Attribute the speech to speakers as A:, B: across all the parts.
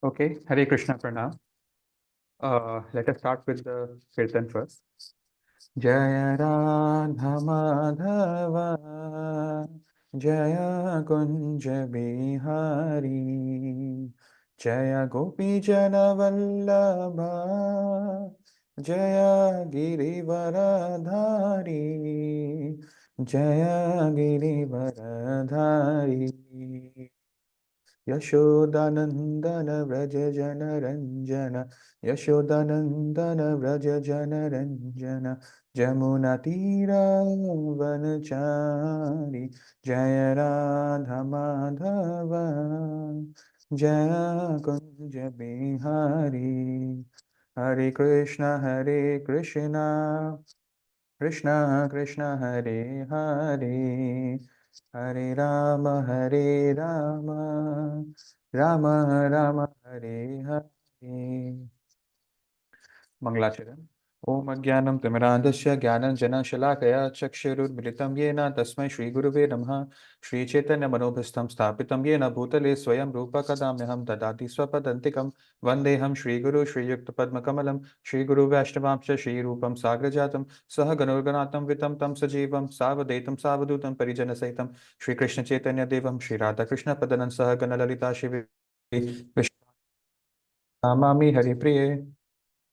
A: Okay, Hare Krishna Pranam. Let us start with the Kirtan first. Jaya Radha Madhava Jaya Kunja Bihari Jaya Gopi Jana Vallabha Jaya Girivaradhari Jaya Girivaradhari Yashodanandan Vraj जन रंजन यशोदानंदन व्रज जन रंजन जमुना तीरावनचारी जय राधा माधव जय कुंज बिहारी हरे कृष्ण कृष्ण कृष्ण हरे हरे हरे राम राम राम हरे हरे। मंगलाचरण। ओम अज्ञानं तिमिरान्धस्य ज्ञानञ्जनशलाकया चक्षुरुन्मिलितं येन तस्मै श्रीगुरुवे नमः। श्रीचैतन्यमनोभीष्टं स्थापितं येन भूतले स्वयं रूप कदा मह्यं ददाति स्वपदान्तिकं। वन्देऽहं श्रीगुरु श्रीयुक्तपद्मकमलं श्रीगुरुवैष्णवांश्च श्रीरूपं साग्रजातं सह गणोर्गणातं वितं तं सजीवं सावधैतं सावधूतं परिजनसहितं श्रीकृष्णचैतन्यदेवं श्रीराधाकृष्णपदनं सह गणललिता नमामि हरिप्रिये।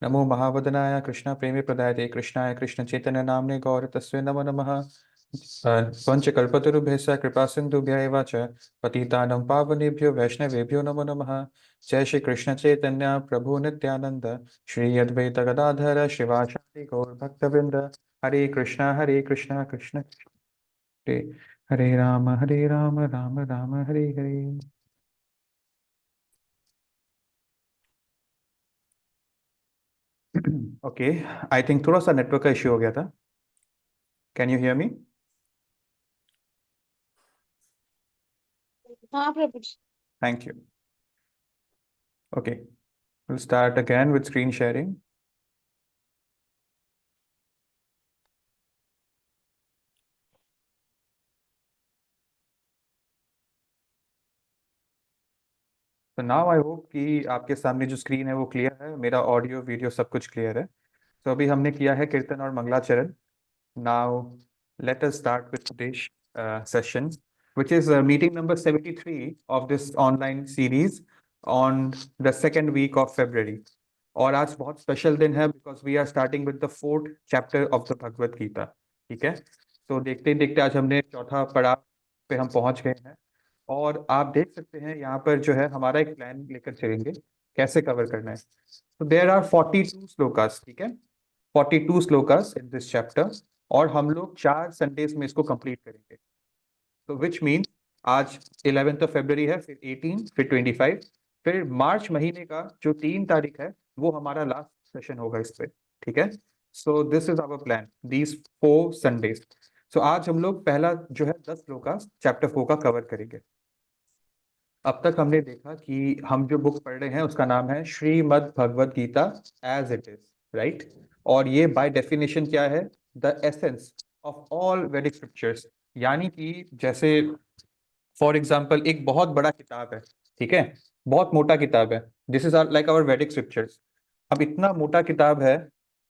A: नमो महावदनाय कृष्ण प्रेमी प्रदायते कृष्णाय कृष्ण चैतन्य नामने गौर तस्वे नमो नमः। पंचकल्पतरुभ्यश्च कृपा सिन्धुभ्य एव च पतितानं पावनेभ्यो वैष्णवेभ्यो नमो नमः। जय श्री कृष्ण चैतन्य प्रभु नित्यानंद श्री अद्वैत गदाधर शिवाचार्य गौर भक्तवृंद। Hare Krishna Krishna Krishna Hare Hare Rama Rama Rama Hare Hare. Okay, I think थोड़ा सा नेटवर्क का इश्यू हो गया था। Can you hear me?
B: हाँ Prabhu ji.
A: Thank you. Okay, we'll start again with screen sharing. So now I hope कि आपके सामने जो स्क्रीन है वो क्लियर है, मेरा ऑडियो वीडियो सब कुछ क्लियर है। तो अभी हमने किया है कीर्तन और मंगलाचरण। Now let us start with today's session, which is meeting number 73 of this online series on the second week of February. और आज बहुत स्पेशल दिन है because we are starting with the fourth chapter of the Bhagavad Gita. ठीक है, तो देखते ही देखते आज हमने चौथा पड़ाव पे हम पहुंच गए हैं। और आप देख सकते हैं यहाँ पर जो है हमारा एक प्लान लेकर चलेंगे कैसे कवर करना है। तो देयर आर 42 श्लोकास। ठीक है, 42 श्लोकास इन दिस चैप्टर और हम लोग 4 संडेज में इसको कंप्लीट करेंगे। तो विच मीन आज 11th ऑफ फरवरी है, फिर 18, फिर 25, फिर मार्च महीने का जो 3 तारीख है वो हमारा लास्ट सेशन होगा इस पे। ठीक है, so this is our plan these 4 Sundays. So आज हम लोग पहला जो है 10 श्लोकास चैप्टर 4 का कवर करेंगे। अब तक हमने देखा कि हम जो बुक पढ़ रहे हैं उसका नाम है Shrimad Bhagavad Gita as it is, right. और ये बाय डेफिनेशन क्या है? The essence of all Vedic scriptures. यानी कि जैसे फॉर एग्जाम्पल एक बहुत बड़ा किताब है, ठीक है, बहुत मोटा किताब है। This is like our Vedic scriptures. अब इतना मोटा किताब है,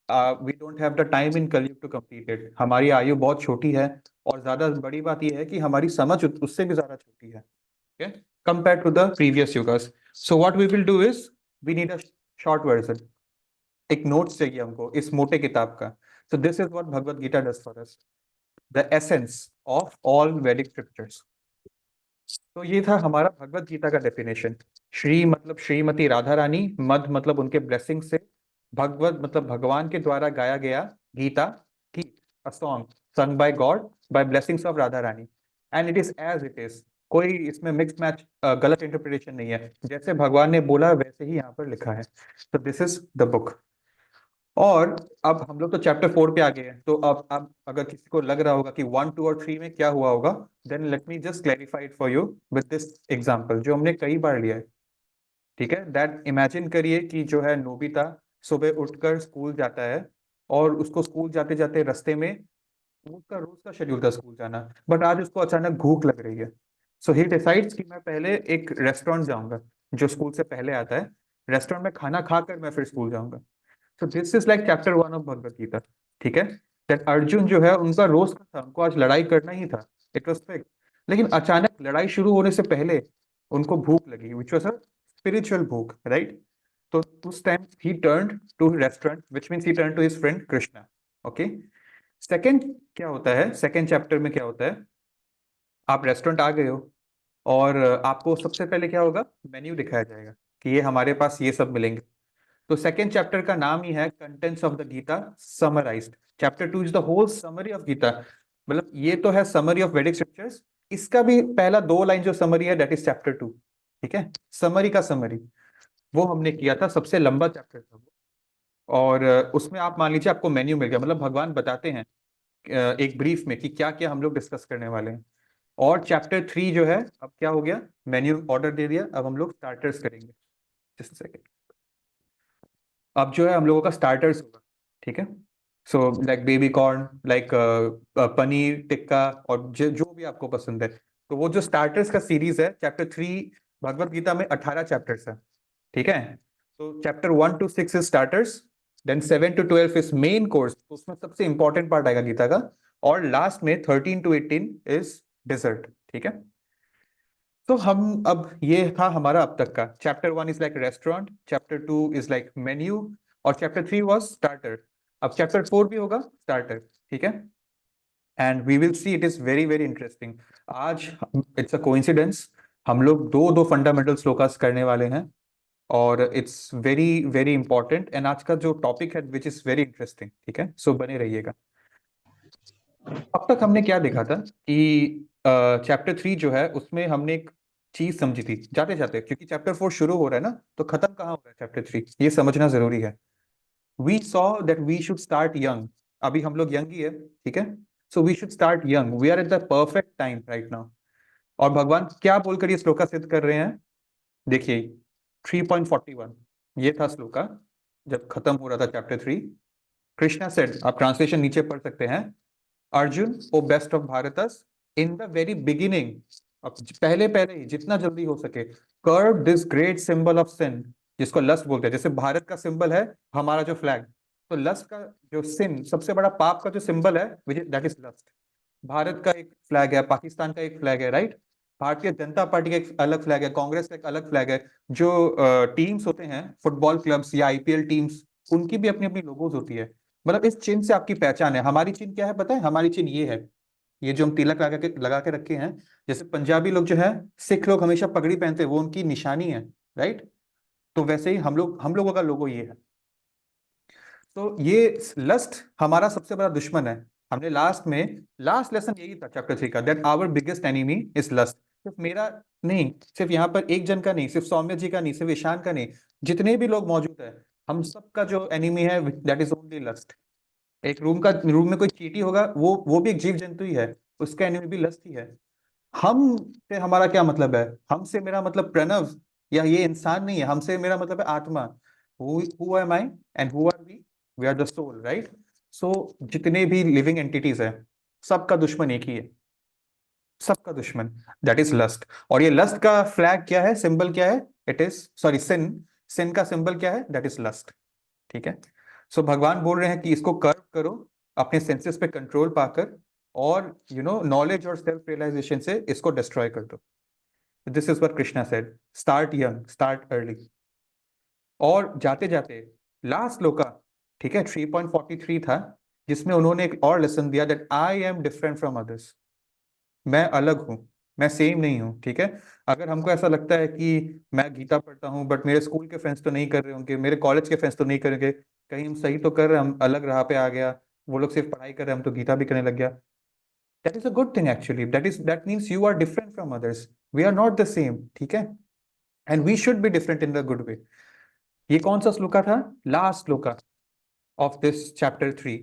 A: we don't have the time in Kalyug to complete it. हमारी आयु बहुत छोटी है और ज्यादा बड़ी बात यह है कि हमारी समझ उससे भी ज्यादा छोटी है, okay, compared to the previous yugas. So what we will do is we need a short version. एक नोट्स चाहिए हमको इस मोटे किताब का। So this is what Bhagavad Gita does for us, the essence of all Vedic scriptures. तो ये था हमारा भगवत गीता का डेफिनेशन। श्री मतलब श्रीमती राधा रानी, मद मतलब उनके ब्लेसिंग से, भगवत मतलब भगवान के द्वारा गाया गया गीता, गीत a song sung by God by blessings of Radha Rani, and it is as it is. कोई इसमें मिक्स मैच गलत इंटरप्रिटेशन नहीं है, जैसे भगवान ने बोला वैसे ही यहाँ पर लिखा है। तो दिस इज द बुक। और अब हम लोग तो चैप्टर 4 पे आ गए हैं। तो अब अगर किसी को लग रहा होगा कि 1, 2 और 3 में क्या हुआ होगा, then let me just clarify it for you with this example जो हमने कई बार लिया है। ठीक है, दैट इमेजिन करिए कि जो है नोबिता सुबह उठकर स्कूल जाता है और उसको स्कूल जाते जाते रास्ते में, उसका रोज का शेड्यूल था स्कूल जाना, बट आज उसको अचानक भूख लग रही है। सो ही डिसाइड्स कि मैं पहले एक रेस्टोरेंट जाऊंगा। जो स्कूल से पहले आता है, रेस्टोरेंट में खाना खाकर मैं फिर स्कूल जाऊंगा। तो this is like chapter 1 of Bhagavad Gita. ठीक है, दैट अर्जुन जो है उनका रोज का था, उनको आज लड़ाई करना ही था, इट वाज फिक्स। लेकिन अचानक लड़ाई शुरू होने से पहले उनको भूख लगी, विच वाज अ स्पिरिचुअल भूख, राइट? तो उस टाइम ही turned to restaurant, which means he turn to his friend Krishna. Okay, second क्या होता है, सेकंड चैप्टर में क्या होता है, आप रेस्टोरेंट आ गए हो और आपको सबसे पहले क्या होगा, मेन्यू दिखाया जाएगा कि ये हमारे पास ये सब मिलेंगे। तो सेकेंड चैप्टर का नाम ही है contents of the Gita summarized. Chapter 2 is the whole summary of Gita, मतलब ये तो है समरी ऑफ वैदिक स्क्रिप्चर्स, इसका भी पहला 2 लाइन जो समरी है दैट इज चैप्टर 2। ठीक है, समरी का समरी वो हमने किया था, सबसे लंबा चैप्टर था वो। और उसमें आप मान लीजिए आपको मेन्यू मिल गया, मतलब भगवान बताते हैं एक ब्रीफ में कि क्या क्या हम लोग डिस्कस करने वाले हैं। और चैप्टर 3 जो है, अब क्या हो गया, मेन्यू ऑर्डर दे दिया, अब हम लोग स्टार्टर्स करेंगे। जस्ट सेकंड, अब जो है हम लोगों का स्टार्टर्स होगा। ठीक है, so like baby corn, like paneer tikka, और जो भी आपको पसंद है। तो वो जो स्टार्टर्स का सीरीज है, चैप्टर 3 भगवत गीता में 18 चैप्टर्स है। ठीक है, तो chapter 1 to 6 is starters, then 7 to 12 is main course, तो उसमें सबसे इंपॉर्टेंट पार्ट आएगा गीता का, और लास्ट में 13 to 18 इज डिजर्ट। ठीक है, तो हम अब ये था हमारा अब तक का। Chapter 1 is like restaurant, chapter 2 is like menu, और चैप्टर 3 वाज स्टार्टर। अब चैप्टर 4 भी होगा स्टार्टर। ठीक है, and we will see, it is very very interesting. आज इट्स अ कोइंसिडेंस, हम लोग दो दो फंडामेंटल श्लोकास करने वाले हैं, और it's very very important, and आज का जो टॉपिक है विच इज वेरी इंटरेस्टिंग। ठीक है, सो बने रहिएगा। अब तक हमने क्या देखा था कि चैप्टर 3 जो है उसमें हमने एक चीज समझी थी जाते जाते, क्योंकि चैप्टर 4 शुरू हो रहा है ना, तो खत्म कहाँ हो रहा है चैप्टर 3, ये समझना जरूरी है। We saw that we should start young, अभी हम लोग यंग ही है। ठीक है, so we should start young, we are at the perfect time right now. और भगवान क्या बोलकर ये श्लोका सिद्ध कर रहे हैं, देखिए 3.41 ये था श्लोका जब खत्म हो रहा था चैप्टर 3। कृष्णा सेड, आप ट्रांसलेशन नीचे पढ़ सकते हैं, Arjun O best of Bharatas, in the very beginning, अब पहले पहले ही जितना जल्दी हो सके, curb this great symbol of sin, जिसको लस्ट बोलते हैं, जैसे भारत का सिंबल है हमारा जो फ्लैग, तो लस्ट का जो सिन, सबसे बड़ा पाप का जो सिंबल है दैट इज लस्ट। भारत का एक फ्लैग है, पाकिस्तान का एक फ्लैग है, राइट? भारतीय जनता पार्टी का एक अलग फ्लैग है, कांग्रेस का एक अलग फ्लैग है, जो टीम्स होते हैं फुटबॉल क्लब्स या आईपीएल टीम्स, उनकी भी अपनी अपनी लोगोज होती है। मतलब इस चिन्ह से आपकी पहचान है। हमारी चिन्ह क्या है पता है? हमारी चिन्ह ये है, ये जो हम तिलक लगा के रखे हैं। जैसे पंजाबी लोग जो है, सिख लोग हमेशा पगड़ी पहनते हैं, वो उनकी निशानी है, राइट? तो वैसे ही हम लोगों का लोगो ये है। तो ये लस्ट हमारा सबसे बड़ा दुश्मन है। हमने लास्ट लेसन यही था चैप्टर 3 का, that our biggest enemy is lust. सिर्फ मेरा नहीं, सिर्फ यहाँ पर एक जन का नहीं, सिर्फ सौम्य जी का नहीं, सिर्फ ईशान का नहीं, जितने भी लोग मौजूद है, हम सबका जो एनिमी है दैट इज ओनली लस्ट। एक रूम में कोई चींटी होगा, वो भी एक जीव जंतु ही है, उसका एनिमी भी लस्ट ही है। हम से हमारा क्या मतलब है? हमसे मेरा मतलब प्रणव या ये इंसान नहीं है, हमसे मेरा मतलब है आत्मा। Who am I and who are we are the soul, right? So जितने भी लिविंग एंटिटीज है, सबका दुश्मन एक ही है, सबका दुश्मन, दैट इज लस्ट। और ये लस्ट का फ्लैग क्या है, सिंबल क्या है? It is sorry sin, sin का सिंबल क्या है? That is lust. ठीक है, सो भगवान बोल रहे हैं कि इसको कर्व करो, अपने सेंसेस पे कंट्रोल पाकर, और नॉलेज और सेल्फ रियलाइजेशन से इसको डिस्ट्रॉय कर दो। This is what Krishna said, start young, start early. और जाते जाते लास्ट श्लोका, ठीक है, 3.43 था, जिसमें उन्होंने एक और लेसन दिया, that I am different from others, मैं अलग हूं, मैं सेम नहीं हूं। ठीक है, अगर हमको ऐसा लगता है कि मैं गीता पढ़ता हूं बट मेरे स्कूल के फ्रेंड्स तो नहीं कर रहे होंगे, मेरे कॉलेज के फ्रेंड्स तो नहीं करेंगे, कहीं हम सही तो कर रहे हैं, हम अलग राह पे आ गया, वो लोग सिर्फ पढ़ाई कर रहे हैं, हम तो गीता भी करने लग गया, that is a good thing actually, that means you are different from others, we are not the same. ठीक है, and we should be different in the good way. ये कौन सा श्लोका था? Last shloka of this chapter 3,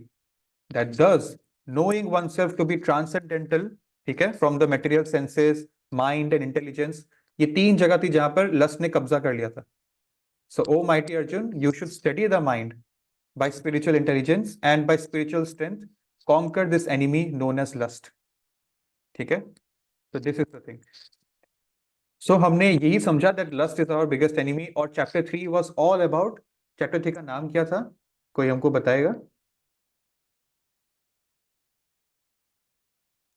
A: that does knowing oneself to be transcendental, ठीक है, from the material senses, mind and intelligence, ये 3 जगह थी जहां पर लस्ट ने कब्जा कर लिया था। So O mighty Arjun, you should study the mind by spiritual intelligence and by spiritual strength conquer this enemy known as lust। ठीक है, so this is the thing। सो हमने यही समझा that lust is our biggest enemy, और chapter 3 was all about, chapter 3 का नाम क्या था, कोई हमको बताएगा?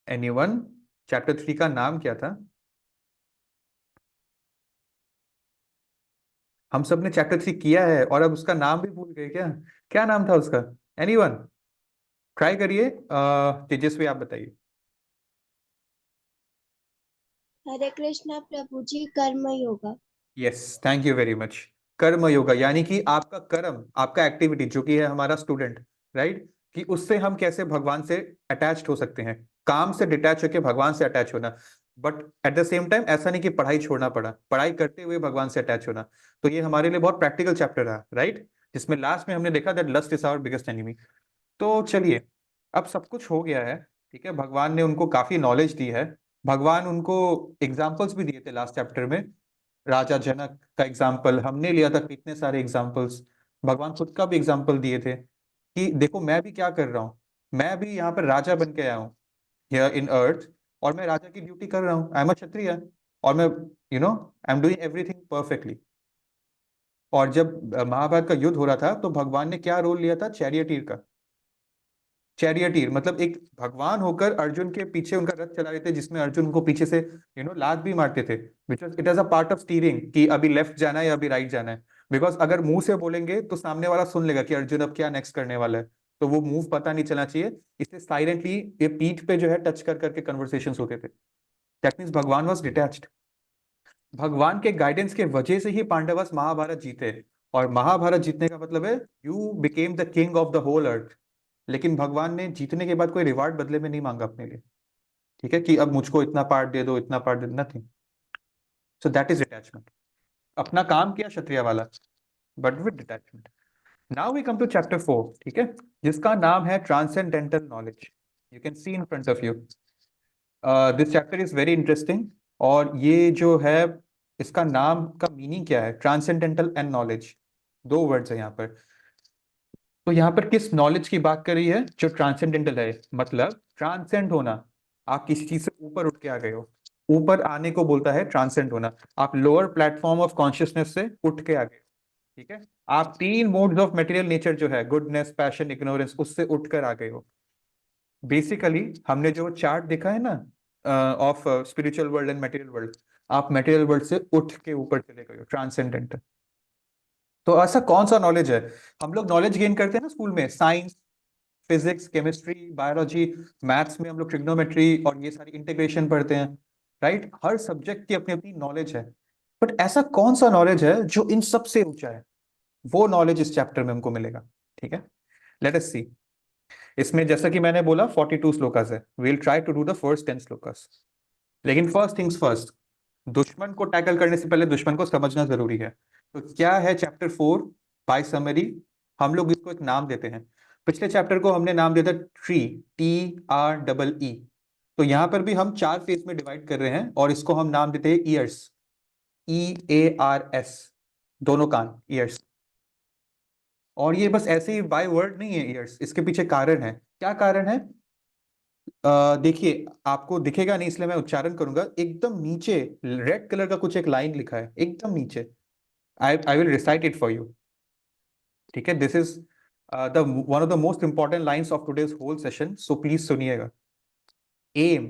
A: एनीवन? चैप्टर 3 का नाम क्या था? हम सब ने चैप्टर 3 किया है और अब उसका नाम भी भूल गए क्या? क्या नाम था उसका? एनीवन? ट्राई करिए, तेजस्वी आप बताइए।
B: हरे कृष्णा प्रभु जी, कर्म yoga.
A: Yes, thank you very much. कर्म योगा, यानी कि आपका कर्म, आपका एक्टिविटी जो कि है हमारा स्टूडेंट, राइट, कि उससे हम कैसे भगवान से अटैच्ड हो सकते हैं, काम से डिटैच होकर भगवान से अटैच होना। But at the same time ऐसा नहीं कि पढ़ाई छोड़ना पड़ा, पढ़ाई करते हुए भगवान से अटैच होना। तो ये हमारे लिए बहुत प्रैक्टिकल चैप्टर रहा, राइट, जिसमें लास्ट में हमने देखा that lust is our biggest enemy. तो चलिए, अब सब कुछ हो गया है, ठीक है, भगवान ने उनको काफी नॉलेज दी है। भगवान उनको एग्जाम्पल्स भी दिए थे लास्ट चैप्टर में। राजा जनक का एग्जाम्पल हमने लिया था, कितने सारे एग्जाम्पल्स। भगवान खुद का भी एग्जाम्पल दिए थे कि देखो मैं भी क्या कर रहा हूँ, मैं भी यहाँ पर राजा बन के आया हूँ हियर इन अर्थ, और मैं राजा की ड्यूटी कर रहा हूँ, आई एम अ क्षत्रिय, और मैं I am doing everything perfectly. और जब महाभारत का युद्ध हो रहा था तो भगवान ने क्या रोल लिया था? चैरियटीर का। चैरियटीर मतलब एक भगवान होकर अर्जुन के पीछे उनका रथ चला रहे थे, जिसमें अर्जुन उनको पीछे से लात भी मारते थे, because it is a part of steering कि अभी लेफ्ट जाना है या अभी राइट जाना है। बिकॉज अगर मुंह से बोलेंगे तो सामने वाला सुन लेगा कि अर्जुन अब क्या नेक्स्ट करने वाला है, तो वो मूव पता नहीं चलना चाहिए, इसलिए साइलेंटली ये पीठ पे जो है टच कर करके कन्वर्सेशन होते थे। दैट मीन्स भगवान वॉज डिटैच्ड। भगवान के गाइडेंस के वजह से ही पांडवस महाभारत जीते, और महाभारत जीतने का मतलब है you became the king of the whole earth. लेकिन भगवान ने जीतने के बाद कोई रिवार्ड बदले में नहीं मांगा अपने लिए, ठीक है, कि अब मुझको इतना पार्ट दे दो, इतना पार्ट दे दो, nothing. So that is detachment. अपना काम किया क्षत्रिय वाला, but with detachment. Now we come to chapter 4, ठीक है, जिसका नाम है transcendental knowledge. You can see in front of you, this chapter is very interesting. और ये जो है, इसका नाम का मीनिंग क्या है? ट्रांसेंडेंटल एंड नॉलेज, दो वर्ड्स है यहाँ पर। तो यहाँ पर किस नॉलेज की बात कर रही है? जो ट्रांसेंडेंटल है, मतलब ट्रांसेंड होना, आप किसी चीज से ऊपर उठ के आ गए हो, ऊपर आने को बोलता है ट्रांसेंड होना। आप लोअर प्लेटफॉर्म ऑफ कॉन्शियसनेस से उठ के आ गए हो, ठीक है। आप तीन मोड्स ऑफ मटेरियल नेचर जो है, गुडनेस, पैशन, इग्नोरेंस, उससे उठकर आ गए हो। बेसिकली हमने जो चार्ट देखा है ना of spiritual world and material world, आप मटेरियल वर्ल्ड से उठ के ऊपर चले गए हो, ट्रांसेंडेंटल। तो ऐसा कौन सा नॉलेज है? हम लोग नॉलेज गेन करते हैं ना स्कूल में, science, physics, chemistry, biology, maths में हम लोग ट्रिग्नोमेट्री और ये सारी इंटीग्रेशन पढ़ते हैं, राइट। हर सब्जेक्ट की अपनी अपनी नॉलेज है, बट ऐसा कौन सा नॉलेज है जो इन सबसे ऊंचा है? वो नॉलेज इस चैप्टर में हमको मिलेगा, ठीक है। Let us see. इसमें जैसा कि मैंने बोला 42 श्लोकास है, we'll try to do the first 10 shlokas. लेकिन फर्स्ट थिंग्स फर्स्ट, दुश्मन को टैकल करने से पहले दुश्मन को समझना जरूरी है। तो क्या है चैप्टर 4 बाय समरी? हम लोग इसको एक नाम देते हैं। पिछले चैप्टर को हमने नाम दिया था ट्री, TREE। तो यहां पर भी हम चार फेज में डिवाइड कर रहे हैं, और इसको हम नाम देते हैं ईयर्स, EARS, दोनों कान, ईयर्स। और ये बस ऐसे ही बाय वर्ड नहीं है ईयर्स, इसके पीछे कारण है। क्या कारण है? देखिए, आपको दिखेगा नहीं इसलिए मैं उच्चारण करूंगा, एकदम नीचे रेड कलर का कुछ एक लाइन लिखा है, एकदम नीचे। I will recite it for you, ठीक है। This is the one of the most important lines of today's whole session, so please सुनिएगा। एम,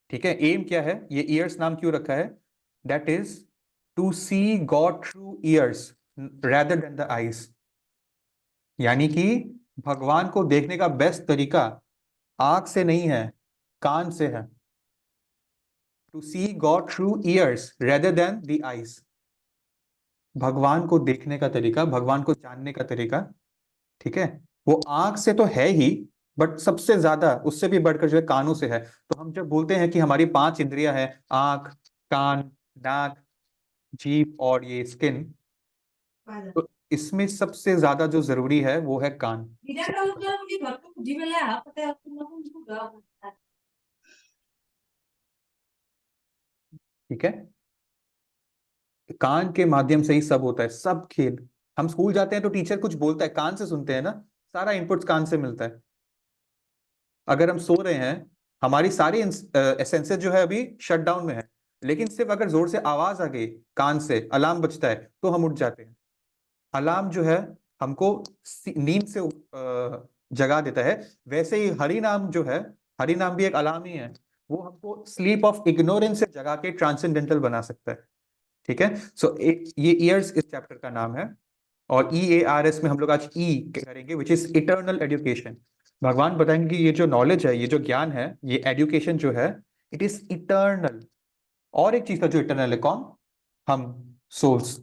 A: ठीक है, एम क्या है? ये ईयर्स नाम क्यों रखा है? That is to see God through ears rather than the eyes. यानी कि भगवान को देखने का बेस्ट तरीका आंख से नहीं है, कान से है। To see God through ears rather than the eyes. भगवान को देखने का तरीका, भगवान को जानने का तरीका, ठीक है, वो आंख से तो है ही, बट सबसे ज्यादा उससे भी बढ़कर जो है कानों से है। तो हम जब बोलते हैं कि हमारी पांच इंद्रियां हैं, आंख, कान, नाक, जीभ और ये स्किन, तो इसमें सबसे ज्यादा जो जरूरी है वो है कान, ठीक है। कान के माध्यम से ही सब होता है, सब खेल। हम स्कूल जाते हैं तो टीचर कुछ बोलता है, कान से सुनते हैं ना, सारा इनपुट कान से मिलता है। अगर हम सो रहे हैं, हमारी सारी एसेंसेस जो है अभी शट डाउन में है, लेकिन सिर्फ अगर जोर से आवाज आ गई, कान से अलार्म बजता है, तो हम उठ जाते हैं। अलार्म जो है हमको नींद से जगा देता है। वैसे ही हरि नाम जो है, हरि नाम भी एक अलार्म ही है, वो हमको स्लीप ऑफ इग्नोरेंस से जगा के ट्रांसेंडेंटल बना सकता है। ठीक है, सो ये ईयर्स इस चैप्टर का नाम है। और EARS में हम लोग आज ई करेंगे, विच इज इटर्नल एजुकेशन। भगवान बताएंगे कि ये जो नॉलेज है, ये जो ज्ञान है, ये एजुकेशन जो है, इट इज इटर्नल। और एक चीज था जो इटर्नल है, कौन? हम, souls.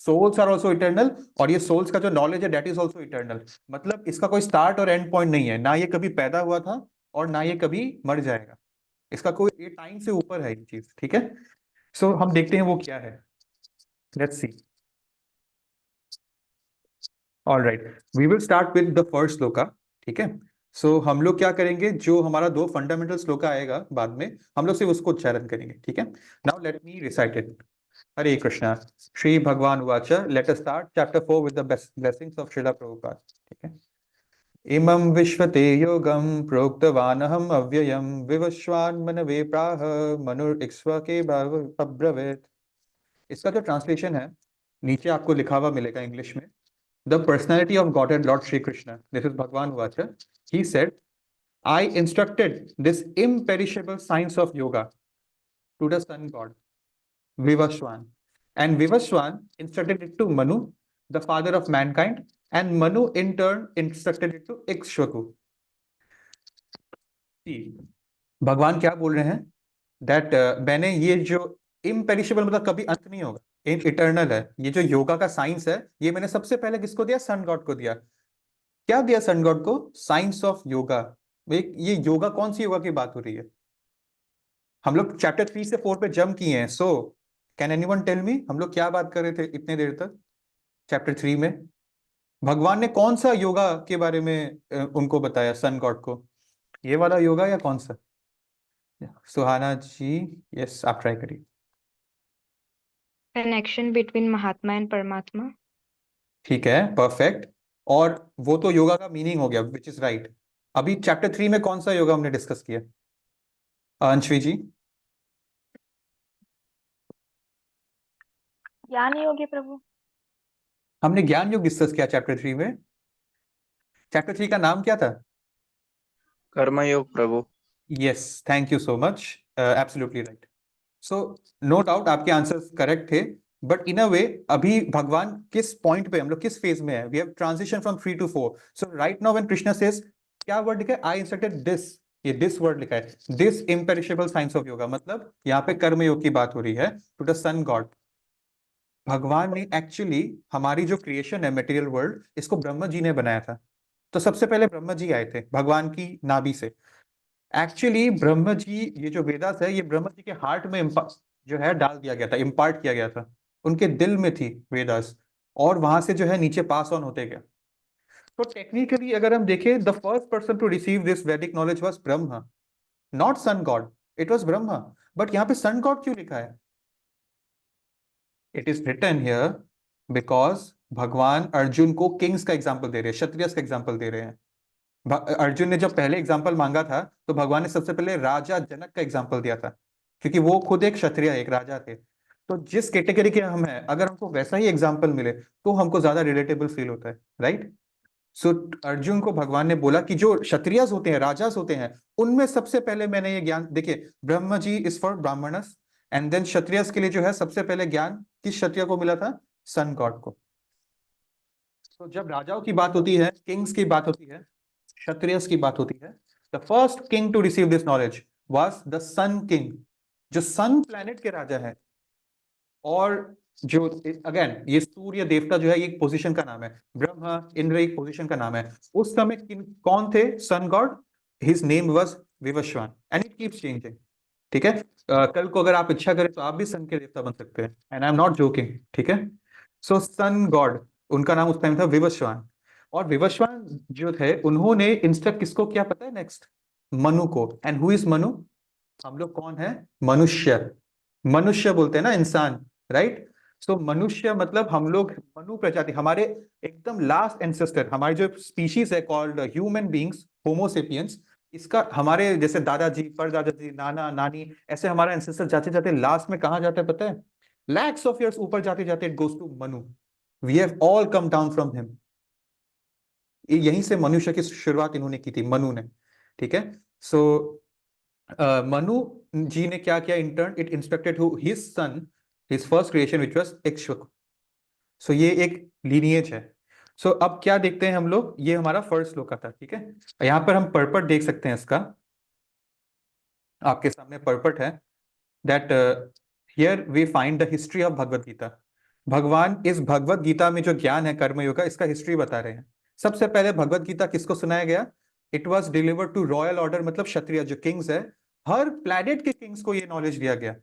A: Souls are also eternal. और ये सोल्स का जो नॉलेज है, दैट इज ऑल्सो इटर्नल। मतलब इसका कोई स्टार्ट और एंड पॉइंट नहीं है, ना ये कभी पैदा हुआ था और ना ये कभी मर जाएगा। इसका कोई, ये टाइम से ऊपर है ये चीज। ठीक है, सो हम देखते हैं वो क्या है। Let's see. All right, we will start with the first shloka. ठीक है, सो हम लोग क्या करेंगे, जो हमारा 2 फंडामेंटल श्लोका आएगा बाद में, हम लोग सिर्फ उसको उच्चारण करेंगे। ठीक है, now let me recite it. Hare Krishna. श्री भगवान उवाच, let us start chapter 4 with the blessings of Srila Prabhupada. ठीक है, इमं विश्वते योगं प्रोक्तवानहम् अव्ययं विवस्वान् मनवे प्राह मनुर्इक्ष्वाके अब्रवीत्। इसका जो ट्रांसलेशन है नीचे आपको लिखा हुआ मिलेगा इंग्लिश में। The personality of Godhead Lord Shri Krishna, this is Bhagwan Vacha. He said, I instructed this imperishable science of yoga to the sun god, Vivaswan. And Vivaswan instructed it to Manu, the father of mankind, and Manu in turn instructed it to Ikshvaku. भगवान क्या बोल रहे हैं? That मैंने ये जो imperishable मतलब कभी अंत नहीं होगा, इटर्नल है, ये जो योगा का साइंस है, ये मैंने सबसे पहले किसको दिया? सन गॉड को दिया। क्या दिया सन गॉड को? Science of yoga. ये योगा कौन सी योगा की बात हो रही है? हम लोग चैप्टर 3 से 4 पे जंप किए हैं। So can anyone tell me हम लोग क्या बात कर रहे थे इतने देर तक चैप्टर 3 में? भगवान ने कौन सा योगा के बारे में उनको बताया, सन गॉड को? ये वाला योगा या कौन सा? सुहाना जी, यस आप ट्राई करिए।
C: कनेक्शन बिटवीन महात्मा एंड परमात्मा।
A: ठीक है, परफेक्ट। और वो तो योगा का मीनिंग हो गया, विच इज राइट। अभी चैप्टर 3 में कौन सा योगा हमने डिस्कस किया? अंशवी जी।
C: ज्ञान योगी प्रभु।
A: हमने ज्ञान योग डिस्कस किया चैप्टर 3 में। चैप्टर 3 का नाम क्या था?
D: Karmayoga Prabhu.
A: Yes, thank you so much, absolutely right. So no doubt आपके आंसर्स करेक्ट थे, बट इन अ वे अभी भगवान किस पॉइंट पे, हम लोग किस फेज में है? We have transition from 3 to 4। So right now when Krishna says, क्या वर्ड लिखा है? आई इंस्ट्रक्टेड दिस, ये दिस वर्ड लिखा है, this imperishable science of yoga. मतलब यहाँ पे कर्म योग की बात हो रही है टू द सन गॉड। भगवान ने एक्चुअली हमारी जो क्रिएशन है, मटेरियल वर्ल्ड, इसको ब्रह्मा जी ने बनाया था। तो सबसे पहले ब्रह्मा जी आए थे भगवान की नाभि से। एक्चुअली ब्रह्मा जी, ये जो वेदास है, ये ब्रह्मा जी के हार्ट में जो है डाल दिया गया था, इम्पार्ट किया गया था। उनके दिल में थी वेदास, और वहां से जो है नीचे पास ऑन होते गया। तो टेक्निकली अगर हम देखें, the first person to receive this Vedic knowledge was Brahma, not sun god, it was Brahma. But यहाँ पे सन गॉड क्यों लिखा है? It is written here because भगवान अर्जुन को किंग्स का एग्जाम्पल दे रहे हैं, क्षत्रियस का एग्जाम्पल दे रहे हैं। अर्जुन ने जब पहले एग्जाम्पल मांगा था, तो भगवान ने सबसे पहले राजा जनक का एग्जाम्पल दिया था, क्योंकि वो खुद एक क्षत्रिय, एक राजा थे। तो जिस कैटेगरी के हम हैं, अगर हमको वैसा ही एग्जाम्पल मिले तो हमको ज्यादा रिलेटेबल फील होता है, राइट? सो अर्जुन को भगवान ने बोला कि जो क्षत्रियस होते हैं, राजास होते हैं, उनमें सबसे पहले मैंने ये ज्ञान, देखिए Brahma ji is for Brahmanas, and then Kshatriyas के लिए जो है सबसे पहले ज्ञान किस क्षत्रिय को मिला था? सन गॉड को। तो जब राजाओं की बात होती है, किंग्स की बात होती है, क्षत्रियस की बात होती है, the first king to receive this knowledge was the sun king, जो सन प्लैनेट के राजा है। और जो अगेन ये सूर्य देवता जो है, ये एक पोजीशन का नाम है, ब्रह्मा इंद्र एक पोजीशन का नाम है। उस समय कौन थे sun god? His name was Vivasvan, and it keeps changing. ठीक है, कल को अगर आप इच्छा करें तो आप भी सन के देवता बन सकते हैं, and I am not joking. ठीक है, सो सन गॉड, उनका नाम उस टाइम था विवस्वान। और विवस्वान जो थे, उन्होंने इंस्ट्रक्ट किसको किया पता है? नेक्स्ट मनु को। And who is Manu? हम लोग कौन है? मनुष्य। मनुष्य बोलते हैं ना, इंसान, राइट? सो मनुष्य मतलब हम लोग मनु प्रजाति, हमारे एकदम लास्ट एंसेस्टर, हमारी जो स्पीशीज है कॉल्ड ह्यूमन बींग्स, होमोसेपियंस, इसका हमारे जैसे दादाजी, परदादाजी, नाना नानी, ऐसे हमारा एंसेस्टर जाते जाते लास्ट में कहाँ जाता है पता है? लैक्स ऑफ इयर्स ऊपर जाते जाते it goes to Manu. We have all come down from him. यहीं से मनुष्य की शुरुआत इन्होंने की थी, मनु ने। ठीक है, सो मनु जी ने क्या किया? In turn it instructed to his son his first creation which was Ikshvaku. So ये एक लीनिएज है। सो अब क्या देखते हैं हम लोग? ये हमारा फर्स्ट श्लोक था। ठीक है, यहाँ पर हम पर्पट देख सकते हैं इसका, आपके सामने पर्पट है that here we find the history of Bhagavad Gita. भगवान इस भगवत गीता में जो ज्ञान है कर्मयोग का, इसका हिस्ट्री बता रहे हैं। सबसे पहले भगवत गीता किसको सुनाया गया? It was delivered to royal order, मतलब क्षत्रिय जो किंग्स है, हर प्लैनेट के किंग्स को ये नॉलेज दिया गया।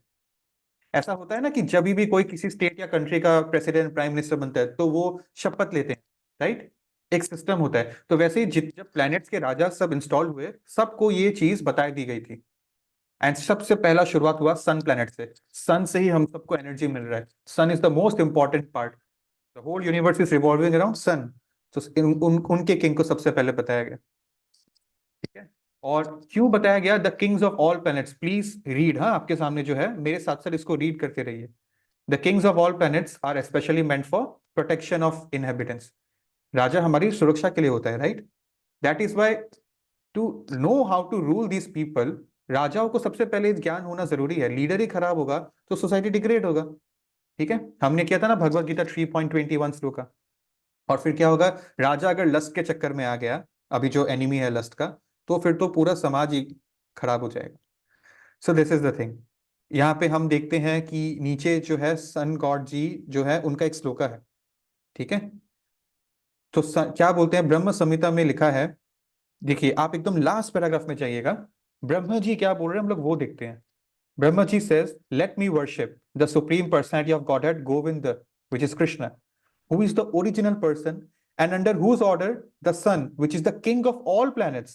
A: ऐसा होता है ना कि जब भी कोई किसी स्टेट या कंट्री का प्रेसिडेंट प्राइम मिनिस्टर बनता है तो वो शपथ लेते हैं, राइट? एक सिस्टम होता है। तो वैसे ही जब प्लैनेट्स के राजा सब इंस्टॉल हुए, सबको ये चीज बताई दी गई थी। एंड सबसे पहला शुरुआत हुआ सन प्लैनेट से। सन से ही हम सबको एनर्जी मिल रहा है। Sun is the most important part, the whole universe is revolving around sun. तो उनके किंग को सबसे पहले बताया गया। ठीक है, और क्यों बताया गया? The kings of all planets, please read. हाँ, आपके सामने जो है, मेरे साथ साथ इसको रीड करते रहिए। The kings of all planets are specially meant for protection of inhabitants. राजा हमारी सुरक्षा के लिए होता है, right? That is why to know how to rule these people, राजाओं को सबसे पहले ज्ञान होना जरूरी है। लीडर ही खराब होगा तो सोसाइटी डिग्रेड होगा। ठीक है, हमने किया था ना भगवत गीता 3.21 श्लोक का। और फिर क्या होगा? राजा अगर लस्ट के चक्कर में आ गया, अभी जो एनिमी है लस्ट का, तो फिर तो पूरा समाज ही खराब हो जाएगा। सो दिस इज द थिंग। यहाँ पे हम देखते हैं कि नीचे जो है सन गॉड जी जो है, उनका एक श्लोका है। ठीक है, तो क्या बोलते हैं? ब्रह्म संहिता में लिखा है, देखिए आप एकदम लास्ट पैराग्राफ में जाइएगा, ब्रह्मा जी क्या बोल रहे हैं हम लोग वो देखते हैं। Brahma ji says, let me worship the supreme personality of godhead Govind, which is Krishna, who is the original person and under whose order the sun, which is the king of all planets,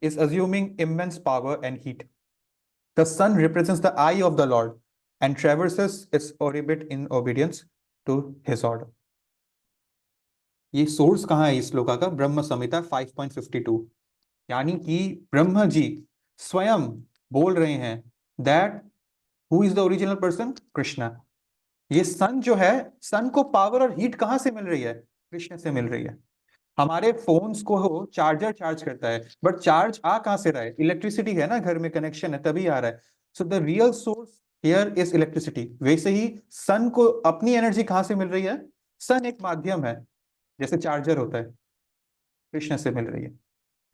A: is assuming immense power and heat. The sun represents the eye of the Lord and traverses its orbit in obedience to his order. ये source कहाँ है इस श्लोका का? ब्रह्म संहिता 5.52। यानी कि ब्रह्मा जी स्वयं बोल रहे हैं that who is the original person? Krishna. ये सन जो है, सन को पावर और हीट कहां से मिल रही है? कृष्ण से मिल रही है। हमारे फोन्स को चार्जर चार्ज करता है, बट चार्ज आ कहां से रहा है? इलेक्ट्रिसिटी है ना, घर में कनेक्शन है तभी आ रहा है। So the real source here is electricity. वैसे ही सन को अपनी एनर्जी कहां से मिल रही है? सन एक माध्यम है, जैसे चार्जर होता है, कृष्ण से मिल रही है।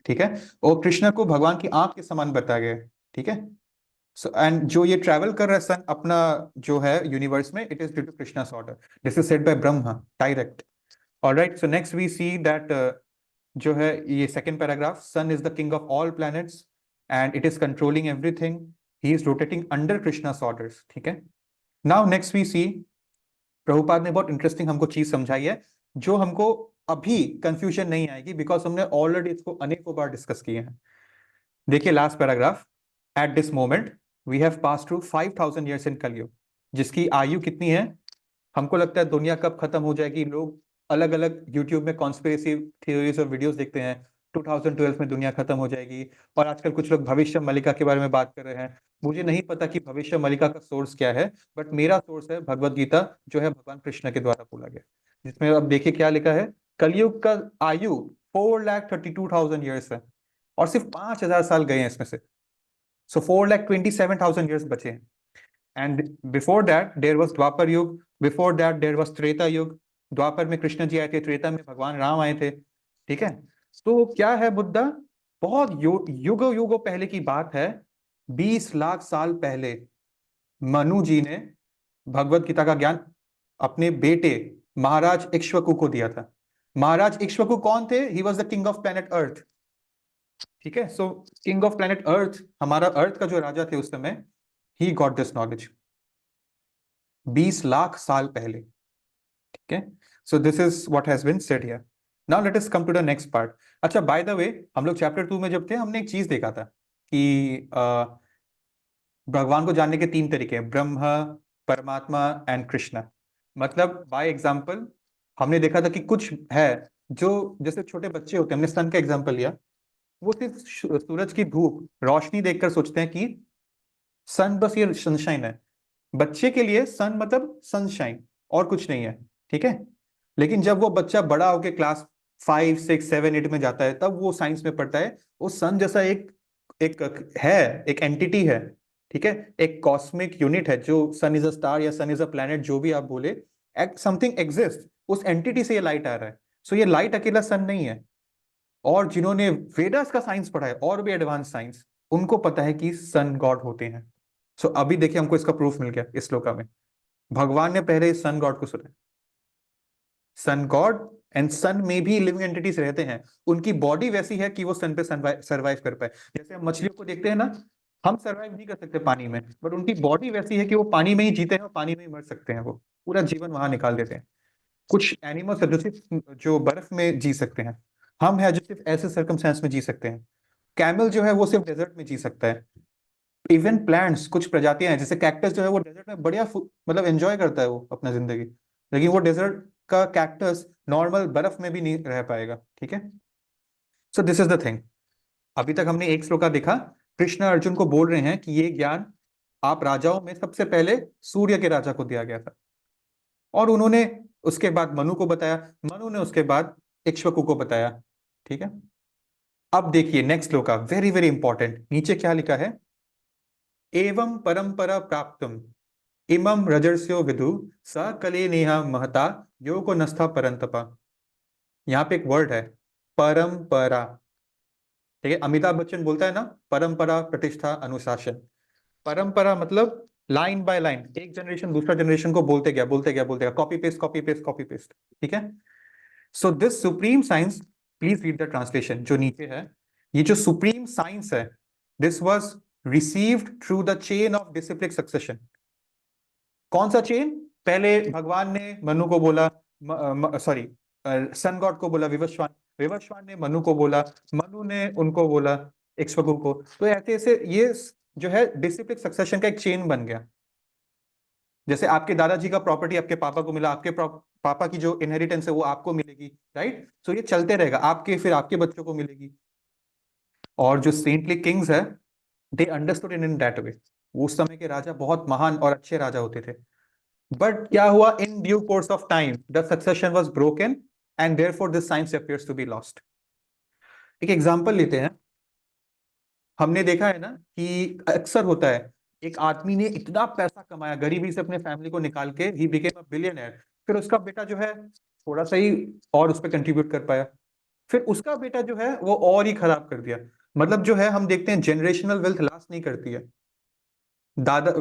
A: ठीक है, और कृष्ण को भगवान की आंख के समान बताया गया है। ठीक है, सो एंड जो ये ट्रैवल कर रहा है सन अपना जो है यूनिवर्स में, it is due to Krishna's order, this is said by Brahma direct. Alright, so next we see that जो है ये second paragraph, sun is the king of all planets and it is controlling everything, he is rotating under Krishna's orders. ठीक है, now next we see, Prabhupada ने बहुत interesting हमको चीज समझाई है जो हमको अभी कंफ्यूजन नहीं आएगी, बिकॉज हमने ऑलरेडी इसको अनेकों बार डिस्कस किए हैं। देखिए last paragraph, at this moment we have pass through 5000 years in Kaliyuga, जिसकी आयु कितनी है? हमको लगता है दुनिया कब खत्म हो जाएगी। लोग अलग अलग यूट्यूब में कॉन्स्पिरेसी थियोरीज और वीडियोस देखते हैं, 2012 में दुनिया खत्म हो जाएगी। और आजकल कुछ लोग भविष्य मलिका के बारे में बात कर रहे हैं। मुझे नहीं पता कि भविष्य मलिका का सोर्स क्या है, बट मेरा सोर्स है भगवत गीता, जो है भगवान कृष्ण के द्वारा बोला गया, जिसमें अब देखिए क्या लिखा है। कलयुग का आयु 4,32,000 years है, और सिर्फ 5,000 साल गए हैं इसमें से। सो 4,27,000 years बचे हैं। And before that there was Dwapar Yug, before that there was Treta Yug. Dwapar में कृष्ण जी आए थे, त्रेता में भगवान राम आए थे। ठीक है, तो क्या है मुद्दा? बहुत युगों युगों पहले की बात है। 20 लाख साल पहले मनु जी ने भगवत गीता का ज्ञान अपने बेटे महाराज इक्ष्वाकु को दिया था। महाराज इक्ष्वाकु कौन थे? He was the king of planet earth. ठीक है, so king of planet earth, हमारा अर्थ का जो राजा थे उस समय, ही गॉट दिस नॉलेज 20 लाख साल पहले। ठीक है, so this is what has been said here. Now let us come to the next part. अच्छा, बाय द वे, हम लोग चैप्टर 2 में जब थे, हमने एक चीज देखा था कि भगवान को जानने के 3 तरीके हैं, ब्रह्म, परमात्मा एंड कृष्ण। मतलब बाय एग्जाम्पल हमने देखा था कि कुछ है जो जैसे छोटे बच्चे होते हैं, हमने सन का एग्जाम्पल लिया, वो सिर्फ सूरज की धूप रोशनी देखकर सोचते हैं कि सन बस ये सनशाइन है। बच्चे के लिए सन मतलब सनशाइन और कुछ नहीं है, ठीक है। लेकिन जब वो बच्चा बड़ा होके क्लास 5, 6, 7, 8 में जाता है, तब वो साइंस में पढ़ता है वो सन जैसा एक एक है, एक एंटिटी है, ठीक है, एक कॉस्मिक यूनिट है, जो सन इज अ स्टार या सन इज अ प्लैनेट, जो भी आप बोले, समथिंग एग्जिस्ट, उस एंटिटी से ये लाइट आ रहा है। सो ये लाइट अकेला सन नहीं है। और जिन्होंने वेदास का साइंस पढ़ा है और भी एडवांस साइंस, उनको पता है कि सन गॉड होते हैं। सो अभी देखिए हमको इसका प्रूफ मिल गया इस श्लोका में। भगवान ने पहले सन गॉड को सुना, सन गॉड एंड सन में भी लिविंग एंटिटीज रहते हैं, उनकी बॉडी वैसी है कि वो सन पे सर्वाइव कर पाए। जैसे हम मछलियों को देखते हैं ना, हम सर्वाइव नहीं कर सकते पानी में, बट उनकी बॉडी वैसी है कि वो पानी में ही जीते हैं और पानी में ही मर सकते हैं, वो पूरा जीवन वहां निकाल देते हैं। कुछ एनिमल्स है जो सिर्फ जो बर्फ में जी सकते हैं, हम है जो सिर्फ ऐसे सर्कमस्टेंस में जी सकते हैं। कैमल जो है वो सिर्फ डेजर्ट में जी सकता है। इवन प्लांट्स, कुछ प्रजातियां हैं जैसे कैक्टस जो है वो डेजर्ट में बढ़िया मतलब एंजॉय करता है वो अपना जिंदगी, लेकिन वो डेजर्ट का कैक्टस नॉर्मल बर्फ में भी नहीं रह पाएगा, ठीक है। So this is the thing. अभी तक हमने एक श्लोका देखा, कृष्ण अर्जुन को बोल रहे हैं कि ये ज्ञान आप राजाओं में सबसे पहले सूर्य के राजा को दिया गया था, और उन्होंने उसके बाद मनु को बताया, मनु ने उसके बाद इक्ष्वाकु को बताया, ठीक है। अब देखिए next shloka, very very important. नीचे क्या लिखा है, एवं परंपरा प्राप्तम इमम रजर्स्यो विदु स कले नेहा महता योगो नस्था परंतपा। यहाँ पे एक वर्ड है परंपरा, ठीक है। अमिताभ बच्चन बोलता है ना, परंपरा प्रतिष्ठा अनुशासन। परंपरा मतलब लाइन बाय लाइन, एक जनरेशन दूसरा जनरेशन को बोलते गया बोलते गया बोलते गया, copy paste copy paste copy paste, ठीक है। So this supreme science, please read the translation जो नीचे है, ये जो सुप्रीम साइंस है, this was received through the chain of disciplic succession. कौन सा चेन? पहले भगवान ने मनु को बोला, सॉरी सन गॉड को बोला विवस्वान, विवस्वान ने मनु को बोला, मनु ने उनको बोला इक्ष्वाकु को। तो ऐसे ऐसे ये जो है डिसिप्लिक सक्सेशन का एक चेन बन गया। जैसे आपके दादाजी का प्रॉपर्टी आपके पापा को मिला, आपके पापा की जो इनहेरिटेंस है वो आपको मिलेगी, राइट। सो ये चलते रहेगा, आपके फिर आपके बच्चों को मिलेगी। और जो सेंटली किंग्स है, they understood in that way. उस समय के राजा बहुत महान और अच्छे राजा होते थे, बट क्या हुआ, in due course of time the succession was broken and therefore this science appears to be lost. एक एग्जांपल लेते हैं। हमने देखा है ना कि अक्सर होता है, एक आदमी ने इतना पैसा कमाया गरीबी से अपने फैमिली को निकाल के, ही बिकेम अ बिलियनर, फिर उसका बेटा जो है थोड़ा सा ही और उस पर कंट्रीब्यूट कर पाया, फिर उसका बेटा जो है वो और ही खराब कर दिया। मतलब जो है हम देखते हैं जनरेशनल वेल्थ लास्ट नहीं करती है। दादा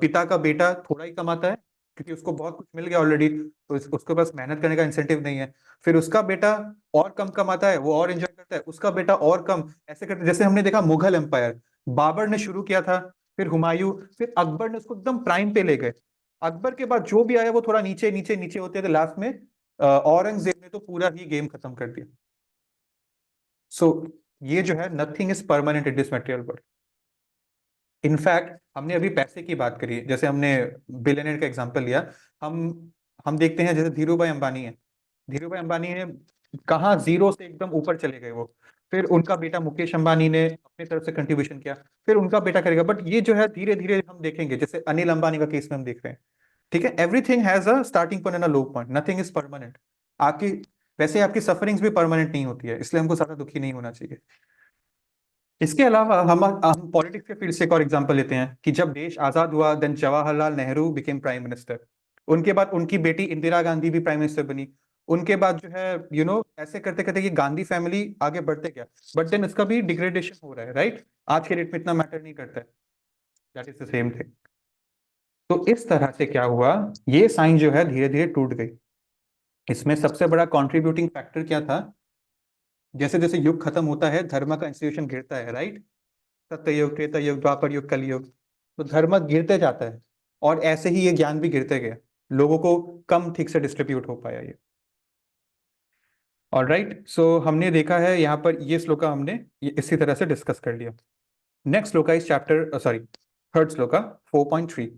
A: पिता का बेटा थोड़ा ही कमाता है क्योंकि उसको बहुत कुछ मिल गया ऑलरेडी, तो उसके पास मेहनत करने का इंसेंटिव नहीं है। फिर उसका बेटा और कम कमाता है, वो और एंजॉय करता है, उसका बेटा और कम, ऐसे करते। जैसे हमने देखा मुगल एम्पायर, बाबर ने शुरू किया था, फिर हुमायूं, फिर अकबर ने उसको एकदम प्राइम पे ले गए। अकबर के बाद जो भी आया वो थोड़ा नीचे नीचे नीचे होते थे, लास्ट में औरंगजेब ने तो पूरा ही गेम खत्म कर दिया। सो ये जो है, nothing is permanent in this material world. In fact हमने अभी पैसे की बात करी, जैसे हमने बिलियनर का एग्जांपल लिया, हम देखते हैं जैसे धीरूभाई अंबानी है, धीरूभाई अंबानी ने कहा जीरो से एकदम ऊपर चले गए वो, फिर उनका बेटा मुकेश अंबानी ने अपनी तरफ से कंट्रीब्यूशन किया, फिर उनका बेटा करेगा। बट ये जो है धीरे धीरे हम देखेंगे, जैसे अनिल अंबानी का केस में हम देख रहे हैं, ठीक है। Everything has a starting point and a low point, nothing is permanent. आपकी वैसे आपकी सफरिंग्स भी परमानेंट नहीं होती है, इसलिए हमको ज्यादा दुखी नहीं होना चाहिए। इसके अलावा हम पॉलिटिक्स के फील्ड से एक और एग्जांपल लेते हैं कि जब देश आजाद हुआ, then Jawaharlal Nehru became prime minister. उनके बाद उनकी बेटी इंदिरा गांधी भी प्राइम मिनिस्टर बनी। उनके बाद जो है ऐसे करते करते कि गांधी फैमिली आगे बढ़ते गया, बट देन इसका भी डिग्रेडेशन हो रहा है, राइट। आज के डेट में इतना मैटर नहीं करता है, that is the same thing. तो इस तरह से क्या हुआ, ये साइन जो है धीरे धीरे टूट गई। इसमें सबसे बड़ा कॉन्ट्रीब्यूटिंग फैक्टर क्या था, जैसे जैसे युग खत्म होता है धर्म का इंस्टीट्यूशन गिरता है, राइट। सत्ययुग, त्रेता युग, द्वापर युग, कलयुग, तो धर्म गिरते जाता है, और ऐसे ही ये ज्ञान भी गिरते गए, लोगों को कम ठीक से डिस्ट्रीब्यूट हो पाया ये। ऑलराइट, सो हमने देखा है यहाँ पर ये श्लोका हमने इसी तरह से डिस्कस कर लिया। नेक्स्ट श्लोका इस चैप्टर, सॉरी थर्ड श्लोका 4.3,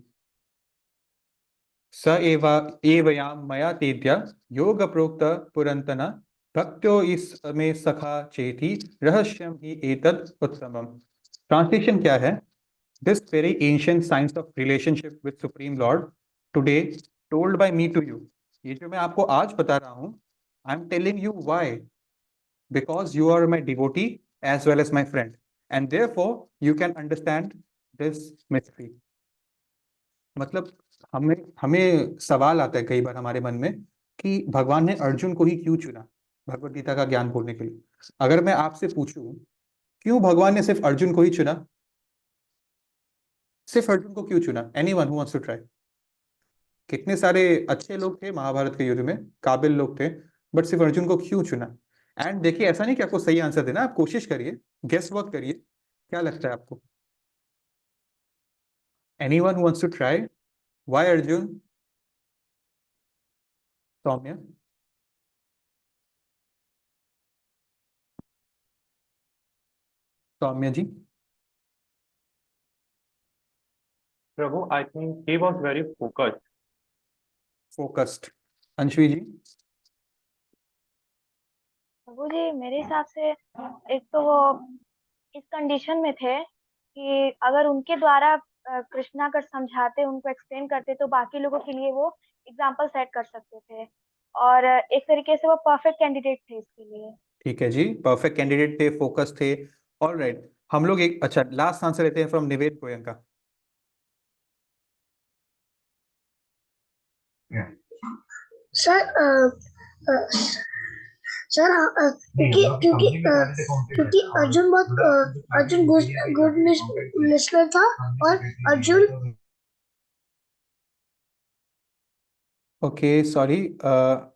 A: स एवा एवयाम मया तेद्या योग प्रोक्त पुरंतना भक्त्यो इसमें सखा चेति रहस्यम ही एतद उत्तमम। ट्रांसलेशन क्या है? This very ancient science of relationship with supreme lord today told by me to you. ये जो मैं आपको आज बता रहा हूँ, I am telling you why, because you are my devotee as well as my friend and therefore you can understand this mystery. मतलब हमें हमें सवाल आता है कई बार हमारे मन में कि भगवान ने अर्जुन को ही क्यों चुना भगवत गीता का ज्ञान बोलने के लिए। अगर मैं आपसे पूछूं क्यों भगवान ने सिर्फ अर्जुन को ही चुना, सिर्फ अर्जुन को क्यों चुना? Anyone who wants to try. कितने सारे अच्छे लोग थे महाभारत के युद्ध में, काबिल लोग थे, बट सिर्फ अर्जुन को क्यों चुना? एंड देखिए, ऐसा नहीं कि आपको सही आंसर देना, आप कोशिश करिए, गेस वर्क करिए, क्या लगता है आपको? Anyone who wants to try? Why Arjun? Saumya? Saumya ji?
E: Prabhu, I think he was very focused.
A: Focused. Anshvi ji?
C: Prabhu ji मेरे हिसाब से एक तो वो इस कंडीशन में थे कि अगर उनके द्वारा कृष्णा अगर समझाते उनको एक्सप्लेन करते तो बाकी लोगों के लिए वो एग्जाम्पल सेट कर सकते थे, और एक तरीके से वो परफेक्ट कैंडिडेट थे इसके लिए।
A: ठीक है जी, परफेक्ट कैंडिडेट थे, फोकस थे। ऑलराइट, हम लोग एक अच्छा लास्ट आंसर लेते हैं फ्रॉम निवेद गोयंका।
F: सर सर क्योंकि अर्जुन गुड लिसनर था और Arjun
A: okay sorry,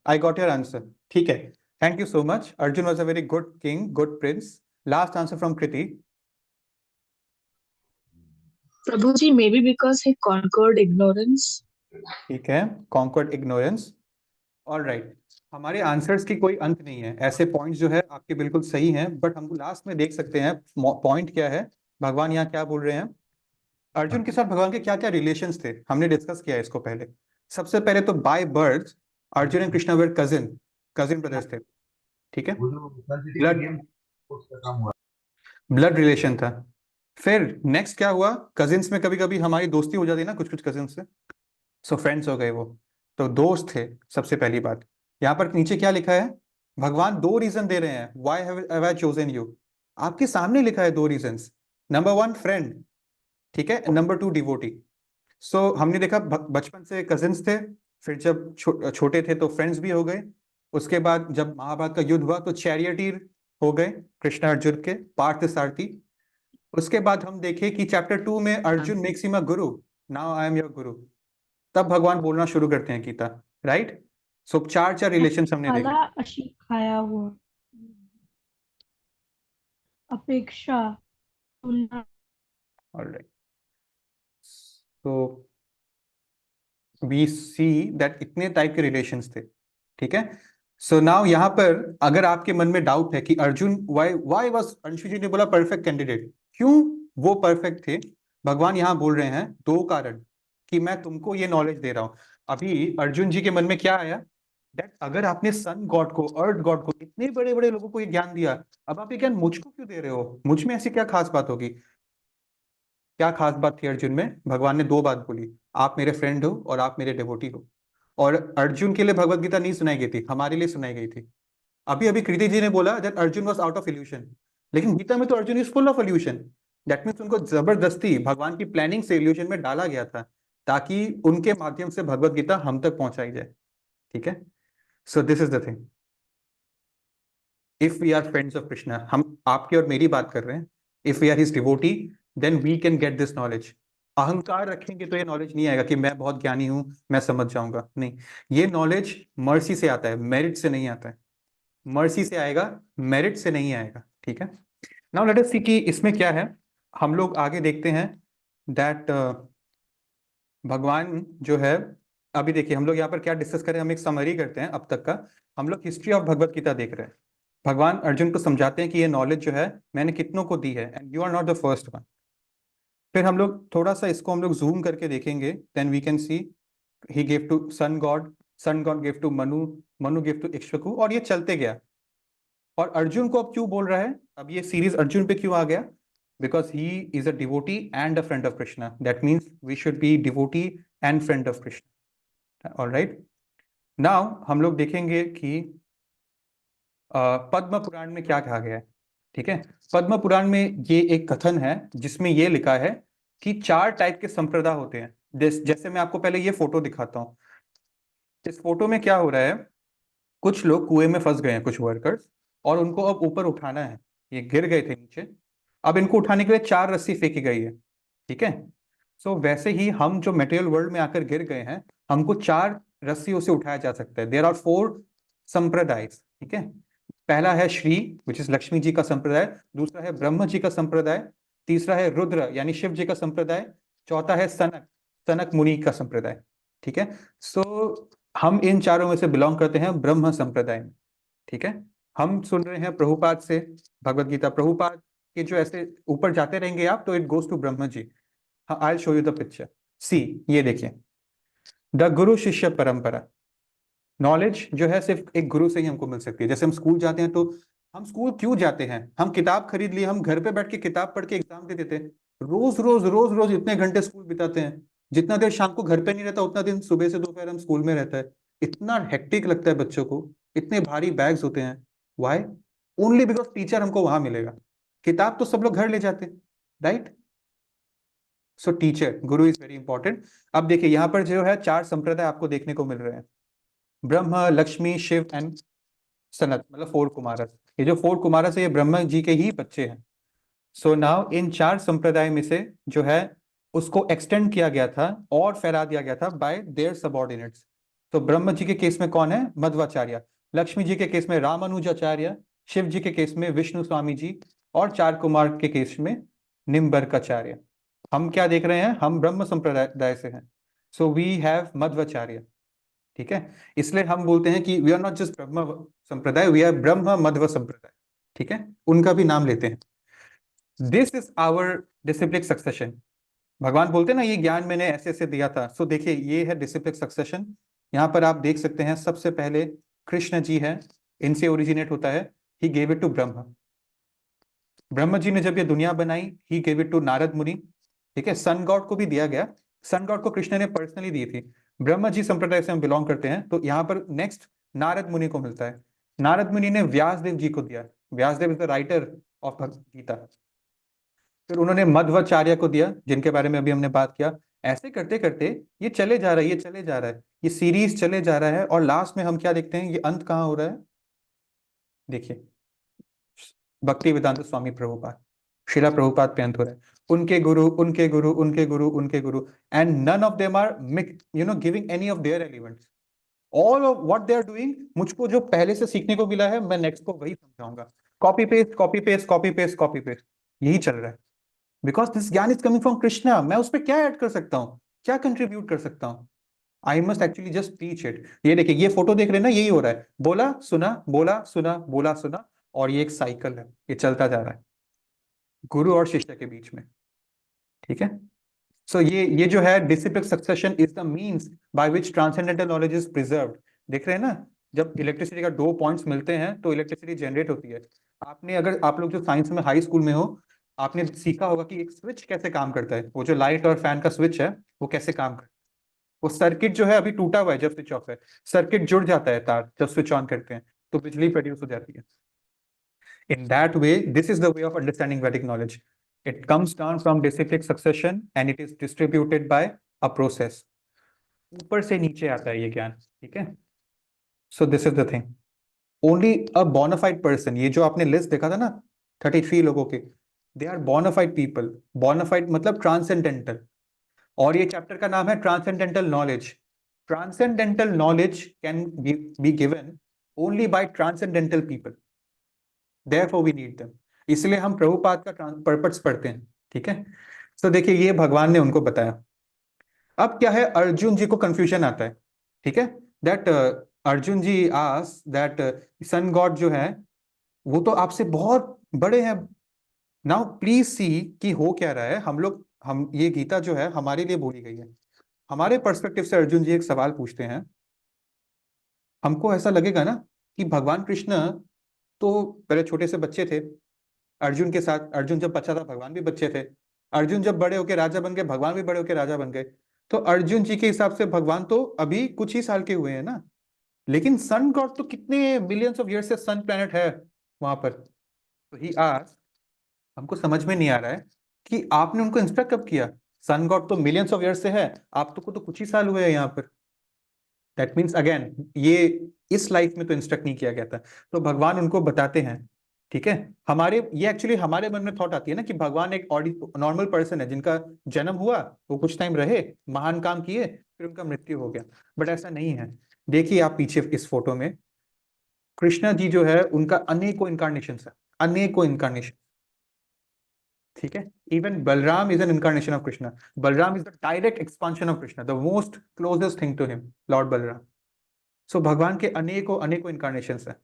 A: I got your answer. ठीक है, thank you so much. Arjun was a very good king, good Prince. Last answer from Kriti.
G: Prabhu ji, maybe because he conquered ignorance.
A: ठीक है, conquered ignorance. Alright, हमारे answers की कोई अंत नहीं है, ऐसे पॉइंट्स जो है आपके बिल्कुल सही हैं, बट हम लास्ट में देख सकते हैं पॉइंट क्या है, भगवान यहाँ क्या बोल रहे हैं। अर्जुन के साथ भगवान के क्या क्या रिलेशंस थे, हमने डिस्कस किया है इसको पहले। सबसे पहले तो by birth Arjun and Krishna were cousin brothers थे, ठीक है, ब्लड रिलेशन था। फिर नेक्स्ट क्या हुआ, कजिन्स में कभी कभी हमारी दोस्ती हो जाती ना कुछ कुछ कजिन्स से, सो फ्रेंड्स हो गए वो, तो दोस्त थे। सबसे पहली बात, यहाँ पर नीचे क्या लिखा है, भगवान दो रीजन दे रहे हैं, why have I chosen you. आपके सामने लिखा है दो रीजंस, नंबर 1 फ्रेंड, ठीक है, नंबर 2 डिवोटी। सो हमने देखा बचपन से कजिन्स थे, फिर जब छोटे थे तो फ्रेंड्स भी हो गए, उसके बाद जब महाभारत का युद्ध हुआ तो चैरियटीर हो गए कृष्ण अर्जुन के, पार्थ सारथी। उसके बाद हम देखे कि चैप्टर 2 में Arjun makes him a Guru, now I am your गुरु, तब भगवान बोलना शुरू करते हैं गीता, राइट। सो चार रिलेशन हमने देखे।
H: खाया हुआ अपेक्षा तुलना।
A: Alright, so we see that इतने टाइप के रिलेशंस थे, ठीक है। सो नाउ यहाँ पर अगर आपके मन में डाउट है कि अर्जुन व्हाई वाज, अंशु जी ने बोला परफेक्ट कैंडिडेट, क्यों वो परफेक्ट थे, भगवान यहाँ बोल रहे हैं दो कारण कि मैं तुमको ये नॉलेज दे रहा हूं। अभी अर्जुन जी के मन में क्या आया, दैट अगर आपने सन गॉड को, अर्थ गॉड को, इतने बड़े बड़े लोगों को ये ज्ञान दिया, अब आप ये ज्ञान मुझको क्यों दे रहे हो, मुझ में ऐसी क्या खास बात होगी। क्या खास बात थी अर्जुन में, भगवान ने दो बात बोली, आप मेरे फ्रेंड हो और आप मेरे डिवोटी हो। और अर्जुन के लिए भगवत गीता नहीं सुनाई गई थी, हमारे लिए सुनाई गई थी। अभी अभी कृति जी ने बोला that Arjun was out of evolution, लेकिन गीता में तो Arjun is full of evolution. That means उनको जबरदस्ती भगवान की प्लानिंग से इल्यूशन में डाला गया था, ताकि उनके माध्यम से भगवत गीता हम तक पहुंचाई जाए, ठीक है। So this is the thing, if we are friends of Krishna, हम आपकी और मेरी बात कर रहे हैं, if we are his devotee then we can get this knowledge. अहंकार रखेंगे तो ये नॉलेज नहीं आएगा कि मैं बहुत ज्ञानी हूं, मैं समझ जाऊंगा, नहीं, ये नॉलेज मर्सी से आता है, मेरिट से नहीं आता है। मर्सी से आएगा, मेरिट से नहीं आएगा, ठीक है। नाउ लेट अस सी कि इसमें क्या है, हम लोग आगे देखते हैं दैट भगवान जो है, अभी देखिए हम लोग यहाँ पर क्या डिस्कस करें, हम एक समरी करते हैं अब तक का। हम लोग हिस्ट्री ऑफ भगवत गीता देख रहे हैं, भगवान अर्जुन को समझाते हैं कि ये नॉलेज जो है मैंने कितनों को दी है and you are not the first one. फिर हम लोग थोड़ा सा इसको हम लोग जूम करके देखेंगे, then we can see he give to sun god give to Manu give to Ikshvaku, और ये चलते गया। और अर्जुन को अब क्यों बोल रहा है, अब ये सीरीज अर्जुन पे क्यों आ गया, because he is a devotee and a friend of Krishna, that means we should be devotee and friend of Krishna. Alright, now हम लोग देखेंगे कि पद्म पुराण में क्या कहा गया है। ठीक है, पद्म पुराण में ये एक कथन है जिसमें ये लिखा है कि 4 टाइप के संप्रदाय होते हैं। जैसे मैं आपको पहले ये फोटो दिखाता हूँ। इस फोटो में क्या हो रहा है, कुछ लोग कुएं में फंस गए हैं, कुछ वर्कर्स, और उनको अब ऊपर उठाना है। ये गिर गए थे नीचे, अब इनको उठाने के लिए 4 रस्सी फेंकी गई है। ठीक है, सो वैसे ही हम जो मटेरियल वर्ल्ड में आकर गिर गए हैं, हमको 4 रस्सियों से उठाया जा सकता है। देयर आर 4 संप्रदाय। ठीक है, पहला है श्री विच इज लक्ष्मी जी का संप्रदाय, दूसरा है ब्रह्म जी का संप्रदाय, तीसरा है रुद्र यानी शिव जी का संप्रदाय, चौथा है सनक, सनक मुनि का संप्रदाय। ठीक है, सो हम इन चारों में से बिलोंग करते हैं ब्रह्म संप्रदाय में। ठीक है, हम सुन रहे हैं प्रभुपाद से भगवत गीता। प्रभुपाद के जो ऐसे ऊपर जाते रहेंगे आप तो it goes to Brahma ji. हाँ, I show you the picture. See, ये देखिए, द गुरु शिष्य परंपरा। नॉलेज जो है सिर्फ एक गुरु से ही हमको मिल सकती है। जैसे हम स्कूल जाते हैं तो हम स्कूल क्यों जाते हैं, हम किताब खरीद लिए, हम घर पे बैठ के किताब पढ़ के एग्जाम दे देते हैं। रोज रोज रोज रोज इतने घंटे स्कूल बिताते हैं, जितना देर शाम को घर पे नहीं रहता उतना दिन सुबह से दोपहर हम स्कूल में रहता है। इतना हेक्टिक लगता है बच्चों को, इतने भारी बैग्स होते हैं। वाई? ओनली बिकॉज टीचर हमको वहां मिलेगा। किताब तो सब लोग घर ले जाते हैं, right? So teacher, Guru is very important. अब देखिए यहाँ पर जो है 4 संप्रदाय आपको देखने को मिल रहे हैं, ब्रह्म, लक्ष्मी, शिव एंड सनत, मतलब 4 कुमारस। ये जो 4 कुमारस है ये ब्रह्मा जी के ही बच्चे हैं। सो नाउ इन 4 संप्रदाय में से जो है उसको एक्सटेंड किया गया था और फैला दिया गया था बाय देयर सबऑर्डिनेट्स। तो ब्रह्म जी के केस में कौन है? मध्वाचार्य। लक्ष्मी जी के केस में रामानुजाचार्य, शिव जी के केस में विष्णु स्वामी जी, और 4 कुमार के केस में निम्बर्काचार्य। हम क्या देख रहे हैं? हम ब्रह्म संप्रदाय से हैं, सो वी हैव मध्वाचार्य। ठीक है, इसलिए हम बोलते हैं कि वी आर नॉट जस्ट ब्रह्म संप्रदाय, वी आर ब्रह्म मध्व संप्रदाय। ठीक है, उनका भी नाम लेते हैं। This is our disciplic succession. भगवान बोलते हैं ना ये ज्ञान मैंने ऐसे ऐसे दिया था। सो देखिए ये है डिसिप्लिक सक्सेशन। यहाँ पर आप देख सकते हैं सबसे पहले कृष्ण जी है, इनसे ओरिजिनेट होता है। ही गेव इट टू ब्रह्म। ब्रह्म जी ने जब ये दुनिया बनाई, he gave it to Narad Muni. ठीक है, सन गॉड को भी दिया गया, सन गॉड को कृष्ण ने पर्सनली दी थी। ब्रह्म जी संप्रदाय से हम बिलोंग करते हैं, तो यहाँ पर नेक्स्ट नारद मुनि को मिलता है। नारद मुनि ने व्यासदेव जी को दिया। Vyasadev is the writer of Bhagavad Gita. फिर उन्होंने मध्वाचार्य को दिया, जिनके बारे में अभी हमने बात किया। ऐसे करते करते ये चले जा रहा है, ये चले जा रहा है, ये सीरीज चले जा रहा है, और लास्ट में हम क्या देखते हैं, ये अंत कहाँ हो रहा है? देखिए, भक्ति वेदांत स्वामी प्रभुपाद, शिला प्रभुपाद पे अंत हो रहा है। उनके गुरु, उनके गुरु, उनके गुरु, उनके गुरु, and none of them are giving any of their elements. All of what they are doing, मुझको जो पहले से सीखने को मिला है मैं नेक्स्ट को वही समझाऊंगा। Copy paste, copy paste, copy paste, copy paste, यही चल रहा है। बिकॉज दिस ज्ञान इज कमिंग फ्रॉम कृष्णा। मैं उस पर क्या ऐड कर सकता हूँ, क्या कंट्रीब्यूट कर सकता हूँ? I must actually just teach it. ये देखिए, ये फोटो देख रहे हैं ना, यही हो रहा है। बोला सुना, बोला सुना, बोला सुना, और ये एक साइकिल है, ये चलता जा रहा है गुरु और शिष्य के बीच में। ठीक है, सो ये जो है disciplic succession is the means by which transcendental knowledge is preserved. देख रहे हैं ना, जब इलेक्ट्रिसिटी का 2 पॉइंट्स मिलते हैं तो इलेक्ट्रिसिटी जनरेट होती है। आपने, अगर आप लोग जो साइंस में हाई स्कूल में हो, आपने सीखा होगा कि एक स्विच कैसे काम करता है। वो जो लाइट और फैन का स्विच है वो कैसे काम करता है। वो सर्किट जो है अभी टूटा हुआ है जब स्विच ऑफ है, सर्किट जुड़ जाता है तार, जब स्विच ऑन करते हैं तो बिजली प्रोड्यूस हो जाती है। In that way, this is the way of understanding Vedic knowledge. It comes down from disciplic succession and it is distributed by a process. ऊपर से नीचे आता है ये ज्ञान। ठीक है, so this is the thing. Only a bona fide person, ये जो आपने लिस्ट देखा था ना 33 लोगों के, they are bona fide people. Bona fide मतलब transcendental, और ये चैप्टर का नाम है transcendental knowledge. Transcendental knowledge can be given only by transcendental people, therefore we need them। इसलिए हम प्रभुपाद का पर्पस पढ़ते हैं। ठीक है, तो देखिए ये भगवान ने उनको बताया। अब क्या है, अर्जुन जी को कंफ्यूजन आता है। ठीक है, that Arjun ji as that sun god जो है वो तो आपसे बहुत बड़े हैं। नाउ प्लीज सी कि हो क्या रहा है। हम ये गीता जो है हमारे लिए बोली गई है। हमारे पर्सपेक्टिव से अर्जुन जी एक सवाल पूछते हैं। हमको ऐसा लगेगा ना कि भगवान कृष्ण तो पहले छोटे से बच्चे थे अर्जुन के साथ, अर्जुन जब बच्चा था भगवान भी बच्चे थे, अर्जुन जब बड़े होके राजा बन गए भगवान भी बड़े होके राजा बन गए। तो अर्जुन जी के हिसाब से भगवान तो अभी कुछ ही साल के हुए हैं ना, लेकिन सन गॉड तो कितने मिलियंस ऑफ ईयर्स से सन प्लैनेट है वहां पर। तो ही आस्क्ड, हमको समझ में नहीं आ रहा है कि आपने उनको इंस्ट्रक्ट कब किया, सन गॉड तो मिलियंस ऑफ ईयर्स से है, आप तो कुछ ही साल हुए हैं यहाँ पर। दैट मीन्स अगेन ये इस लाइफ में तो इंस्ट्रक्ट नहीं किया गया था। तो भगवान उनको बताते हैं, ठीक है। हमारे ये एक्चुअली हमारे मन में थॉट आती है ना कि भगवान एक नॉर्मल पर्सन है जिनका जन्म हुआ, वो कुछ टाइम रहे, महान काम किए, फिर उनका मृत्यु हो गया। बट ऐसा नहीं है। देखिए आप पीछे इस फोटो में कृष्णा जी जो है उनका अनेकों इनकारनेशन है, अनेकों इनकारनेशन, ठीक है। Even Balram is an incarnation of Krishna. Balram is the direct expansion of Krishna, the most closest thing to him, lord Balram. So भगवान के अनेकों अनेकों इनकारनेशन है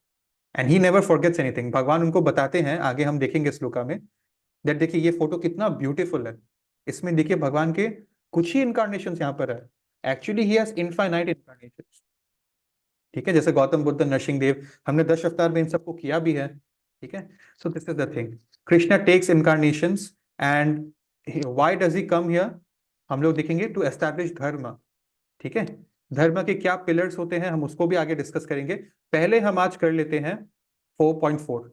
A: and he never forgets anything. भगवान उनको बताते हैं, आगे हम देखेंगे श्लोका में, दैट देखिए ये फोटो कितना ब्यूटीफुल है। इसमें देखिए भगवान के कुछ ही इनकारनेशन यहाँ पर है, actually he has infinite incarnation, ठीक है। जैसे गौतम बुद्ध, नरसिंह देव, हमने 10 अवतार में इन सबको किया भी है, ठीक है। So this is the thing, Krishna takes incarnations and why does he come here, हम लोग देखेंगे टू एस्टैब्लिश धर्म, ठीक है। धर्म के क्या पिलर्स होते हैं हम उसको भी आगे डिस्कस करेंगे। पहले हम आज कर लेते हैं 4.4।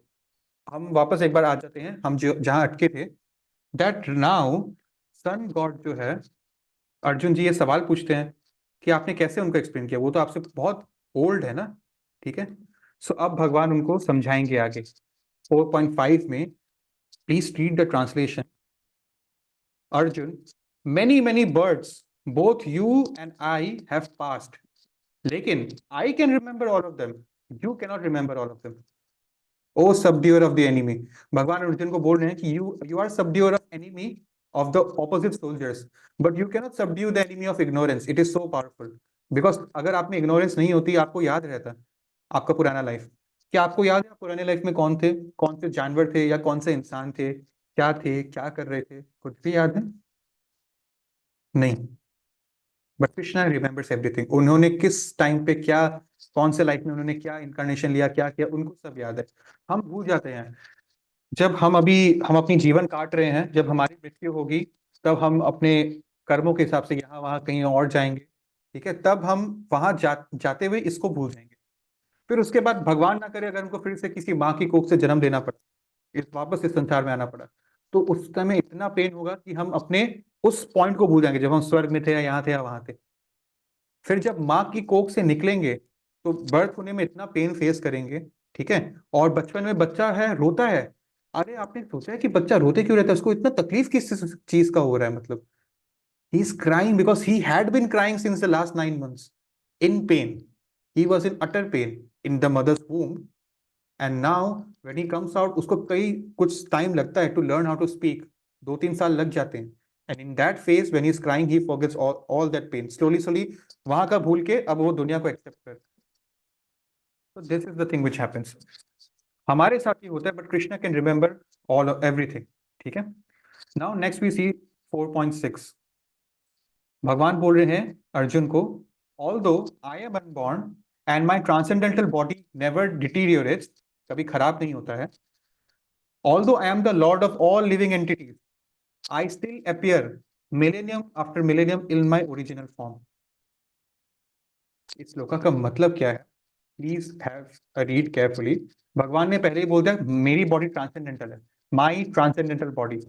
A: हम वापस एक बार आ जाते हैं हम जो जहां अटके थे, दैट नाउ सन गॉड जो है, अर्जुन जी ये सवाल पूछते हैं कि आपने कैसे उनको एक्सप्लेन किया, वो तो आपसे बहुत ओल्ड है ना, ठीक है। सो अब भगवान उनको समझाएंगे आगे 4.5 में। Please read the translation. Arjun, many many birds both you and I have passed, लेकिन I can remember all of them, you cannot remember all of them. O subduer of the enemy, भगवान अर्जुन को बोल रहे हैं कि you are subduer of enemy of the opposite soldiers, but you cannot subdue the enemy of ignorance. It is so powerful because अगर आप में ignorance नहीं होती, आपको याद रहता आपका पुराना लाइफ। क्या आपको याद है आप पुराने लाइफ में कौन थे, कौन से जानवर थे या कौन से इंसान थे, क्या थे, क्या कर रहे थे, कुछ भी याद है नहीं। But Krishna remembers everything. उन्होंने किस टाइम पे क्या, कौन से लाइफ में उन्होंने क्या इनकारनेशन लिया, क्या किया, उनको सब याद है। हम भूल जाते हैं जब हम अपनी जीवन काट रहे हैं, जब हमारी मृत्यु होगी तब हम अपने कर्मों के हिसाब से यहाँ वहाँ कहीं और जाएंगे, ठीक है। तब हम वहां जाते हुए इसको भूल जाएंगे। फिर उसके बाद भगवान ना करे अगर हमको फिर से किसी माँ की कोख से जन्म लेना पड़ा, वापस इस संसार में आना पड़ा, तो उस समय इतना पेन होगा कि हम अपने उस पॉइंट को भूल जाएंगे जब हम स्वर्ग में थे या यहाँ थे या वहां थे। फिर जब माँ की कोख से निकलेंगे तो बर्थ होने में इतना पेन फेस करेंगे, ठीक है। और बचपन में बच्चा है रोता है, अरे आपने सोचा है कि बच्चा रोते क्यों रहता है, उसको इतना तकलीफ किस चीज का हो रहा है, मतलब he is crying because he had been crying since the last 9 months in pain. He was in utter pain in the mother's womb, and now when he comes out उसको कुछ टाइम लगता है to learn how to speak, 2-3 साल लग जाते हैं। and in that phase when he is crying he forgets all that pain, slowly वहां का भूल के अब वो दुनिया को एक्सेप्ट करता है। so this is the thing which happens, हमारे साथ ही होता है, but Krishna can remember all everything, ठीक है। Now next we see 4.6। भगवान बोल रहे हैं अर्जुन को, although I am unborn and my transcendental body never deteriorates, कभी खराब नहीं होता है, although I am the lord of all living entities, I still appear millennium after millennium in my original form. इस श्लोका का मतलब क्या है, प्लीज हैव रीड केयरफुली। भगवान ने पहले ही बोल दिया मेरी बॉडी ट्रांसेंडेंटल है, माई ट्रांसेंडेंटल बॉडी,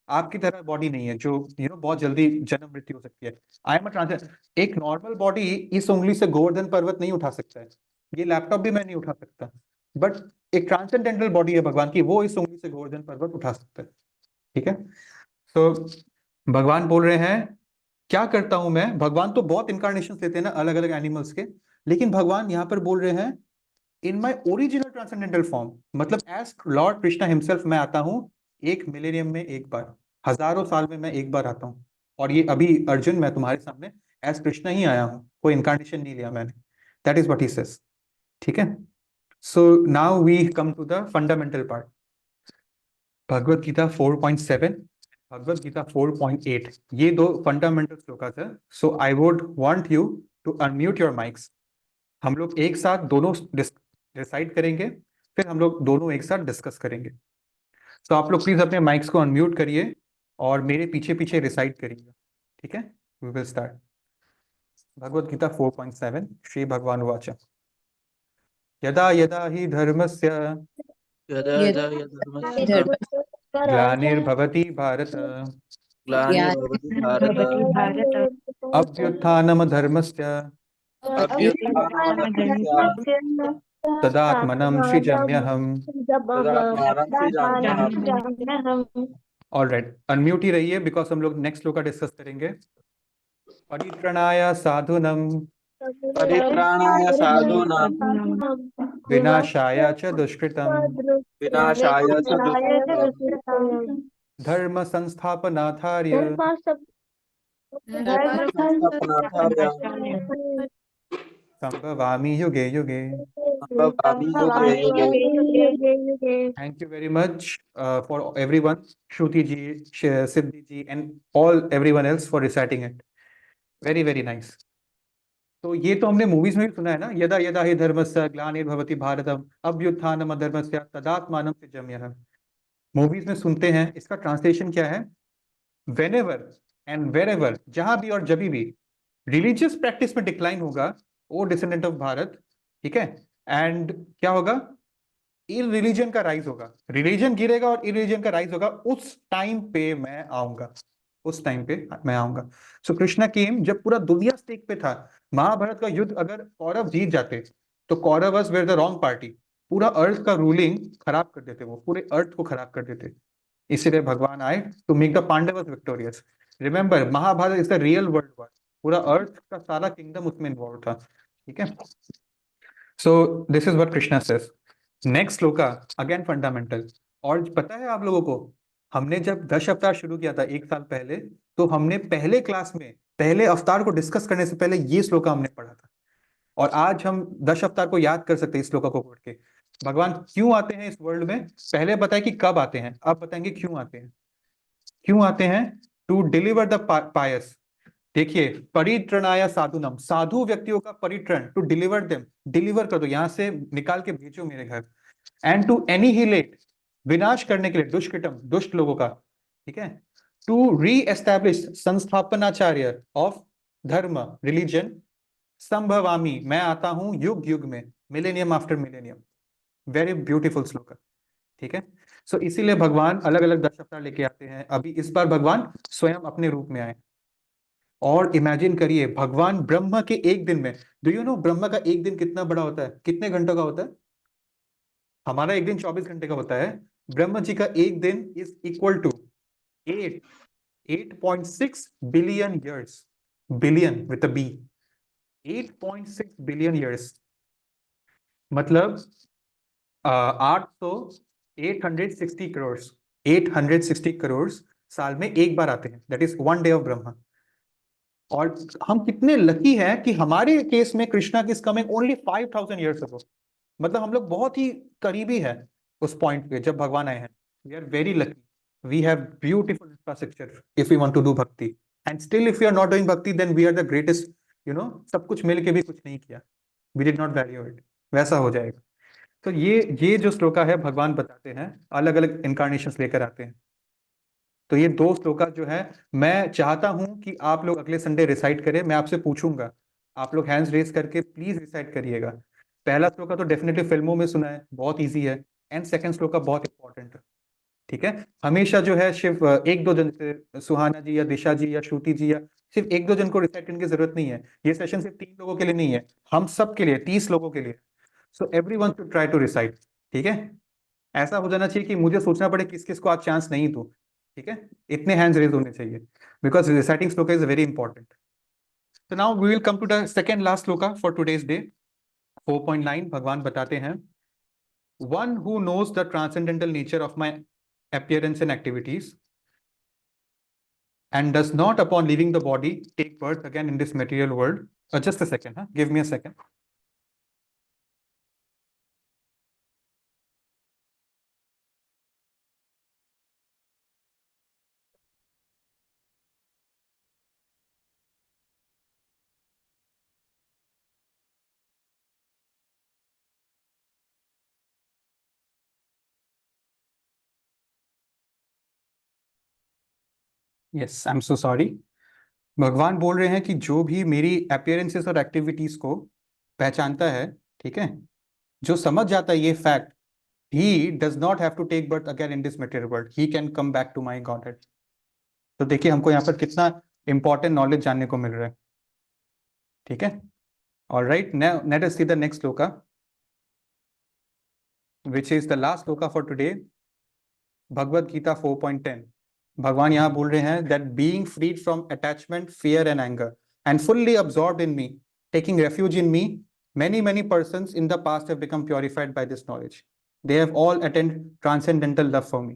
A: आपकी तरह बॉडी नहीं है जो बहुत जल्दी जन्म मृत्यु हो सकती है। आई एम अ ट्रांसेंडेंट, एक नॉर्मल बॉडी इस उंगली से गोवर्धन पर्वत नहीं उठा सकता है, ये लैपटॉप भी मैं नहीं उठा सकता, बट एक ट्रांसेंडेंटल बॉडी है भगवान की, वो इस उंगली से गोवर्धन पर्वत उठा सकता है, ठीक है। तो भगवान बोल रहे हैं क्या करता हूं मैं, भगवान तो बहुत इनकारनेशन लेते हैं ना अलग अलग एनिमल्स के, लेकिन भगवान यहाँ पर बोल रहे हैं इन माई ओरिजिनल ट्रांसेंडेंटल फॉर्म, मतलब एज लॉर्ड कृष्णा हिमसेल्फ मैं आता हूं एक मिलेनियम में एक बार, हजारों साल में मैं एक बार आता हूं। और ये अभी अर्जुन मैं तुम्हारे सामने एज कृष्णा ही आया हूं, कोई इनकारनेशन नहीं लिया मैंने, that is what he says, ठीक है। So now we come to the fundamental part, Bhagavad Gita 4.7, Bhagavad Gita 4.8, ये दो फंडामेंटल श्लोकास है। So I would want you to unmute your mics, हम लोग एक साथ दोनों डिसाइड करेंगे फिर हम लोग दोनों एक साथ डिस्कस करेंगे। तो आप लोग प्लीज अपने माइक्स को अनम्यूट करिए और मेरे पीछे पीछे रिसाइट करिएगा, ठीक है। We will start. Bhagavad Gita 4.7 श्री भगवान वाच यदा यदा हि धर्मस्य
D: यदा यदा हि धर्मस्य
A: ग्लानिर्भवति भारत
D: ग्लानिर्भवति भारत
G: भवति भारत
A: अभ्युत्थानमधर्मस्य
D: अभ्युत्थानमधर्मस्य
A: तदात्मनं सृजाम्यहम्।
D: तदात्मानं सृजाम्यहम्।
A: ऑलराइट, अनम्यूट ही रहिए बिकॉज हम लोग नेक्स्ट श्लोका डिस्कस करेंगे। परित्राणाय साधूनं
D: परित्राणाय साधूनां
A: विनाशाय च दुष्कृतं
D: विनाशाय च दुष्कृतं
A: धर्म संस्थापनार्थाय
D: धर्मसंस्थापनार्थाय
A: संभवामि युगे युगे।
D: संभवामि युगे युगे।
A: Thank you very much for everyone, Shruti ji, Siddhi ji, and everyone else for reciting it. Very very nice. तो ये तो हमने मूवीज में भी सुना है ना, यदा यदा हि धर्मस्य ग्लानिर्भवति भारतम अभ्युत्थानम अधर्मस्य तदात्मानं सृजाम्यहम्। मूवीज में सुनते हैं, इसका ट्रांसलेशन क्या है? Whenever and wherever, जहां भी और जभी भी रिलीजियस प्रैक्टिस में डिक्लाइन होगा, ओ डिसेंडेंट ऑफ भारत, ठीक है, एंड क्या होगा? इरिलीजन का राइज होगा, रिलीजन गिरेगा और इरिलीजन का राइज होगा, उस टाइम पे मैं आऊंगा, उस टाइम पे मैं आऊंगा। सो कृष्णा केम जब पूरा दुनिया स्टेक पे था। महाभारत का युद्ध अगर कौरव जीत जाते तो कौरवस वेर द रॉन्ग पार्टी, पूरा अर्थ का रूलिंग खराब कर देते, वो पूरे अर्थ को खराब कर देते। इसीलिए भगवान आए to make the Pandavas victorious. Remember, Mahabharata is the real world war, पूरा अर्थ का सारा किंगडम उसमें इन्वॉल्व था, ठीक है। So this is what Krishna says. Next shloka again fundamental. और पता है आप लोगों को, हमने जब 10 अवतार शुरू किया था 1 साल पहले, तो हमने पहले क्लास में पहले अवतार को डिस्कस करने से पहले ये श्लोका हमने पढ़ा था। और आज हम 10 अवतार को याद कर सकते हैं इस श्लोका को पढ़ के। भगवान क्यों आते हैं इस वर्ल्ड में, पहले बताए कि कब आते हैं, अब बताएंगे क्यों आते हैं। क्यों आते हैं? टू डिलीवर द पायस। देखिए, परित्रणाय साधुनम, साधु व्यक्तियों का परित्रण, टू डिलीवर देम, डिलीवर कर दो, यहां से निकाल के भेजो मेरे घर। एंड टू एनिहिलेट, विनाश करने के लिए, दुष्कृतम, दुष्ट लोगों का, ठीक है। टू री एस्टैब्लिश, संस्थापनाचार्य ऑफ धर्म, रिलीजन। संभवामी, मैं आता हूं युग युग में, millennium after millennium. Very beautiful श्लोक, ठीक है। सो इसीलिए भगवान अलग अलग 10 अवतार लेके आते हैं। अभी इस बार भगवान स्वयं अपने रूप में आए। और इमेजिन करिए, भगवान ब्रह्मा के एक दिन में, डू यू नो ब्रह्मा का एक दिन कितना बड़ा होता है, कितने घंटों का होता है? हमारा एक दिन 24 घंटे का होता है, ब्रह्मा जी का एक दिन is equal to 8.6 billion years, billion with a B, 8.6 billion years, मतलब 860 करोड़, 860 करोड़ साल में एक बार आते हैं, that is one day of Brahma. और हम कितने लकी हैं कि हमारे केस में Krishna is coming only 5000 years ago. मतलब हम लोग बहुत ही करीबी है उस पॉइंट पे जब भगवान आए हैं। We are very lucky, we have beautiful infrastructure if we want to do bhakti, and still if we are not doing bhakti then we are the greatest, you know, सब कुछ मिल के भी कुछ नहीं किया, we did not value it, वैसा हो जाएगा। तो ये जो श्लोका है भगवान बताते हैं, अलग अलग इनकारनेशंस लेकर आते हैं। तो ये 2 श्लोका जो है, मैं चाहता हूं कि आप लोग अगले संडे रिसाइट करें। मैं आपसे पूछूंगा, आप लोग हैंड्स रेस करके प्लीज रिसाइट करिएगा। पहला श्लोका तो डेफिनेटली फिल्मों में सुना है, बहुत इजी है, एंड सेकंड श्लोका बहुत इंपॉर्टेंट है, ठीक है। हमेशा जो है सिर्फ 1-2 जन से, सुहाना जी या दिशा जी या श्रुति जी, या सिर्फ 1-2 जन को रिसाइट करने की जरूरत नहीं है। ये सेशन सिर्फ 3 लोगों के लिए नहीं है, हम सब के लिए, 30 लोगों के लिए। So everyone should try to recite, ठीक है। ऐसा हो जाना चाहिए कि मुझे सोचना पड़े किस किस को आज चांस नहीं दूं, ठीक है। इतने हैंड्स रेज होने चाहिए, because reciting shloka is very important. So now we will come to the second last sloka for today's day, 4.9. भगवान बताते हैं, one who knows the transcendental nature of my appearance and activities and does not upon leaving the body take birth again in this material world. Just a second, huh? Give me a second. Yes, I am so sorry. भगवान बोल रहे हैं कि जो भी मेरी appearances और activities को पहचानता है, ठीक है, जो समझ जाता है ये fact, he does not have to take birth again in this material world. He can come back to my Godhead. तो देखिए हमको यहाँ पर कितना इंपॉर्टेंट नॉलेज जानने को मिल रहा है, ठीक है। All right, now let us see the next sloka, which is the last sloka for today. Bhagavad Gita 4.10. भगवान यहाँ बोल रहे हैं that being freed from attachment, fear and anger and fully absorbed in me, taking refuge in me, many persons in the past have become purified by this knowledge. They have all attained transcendental love for me.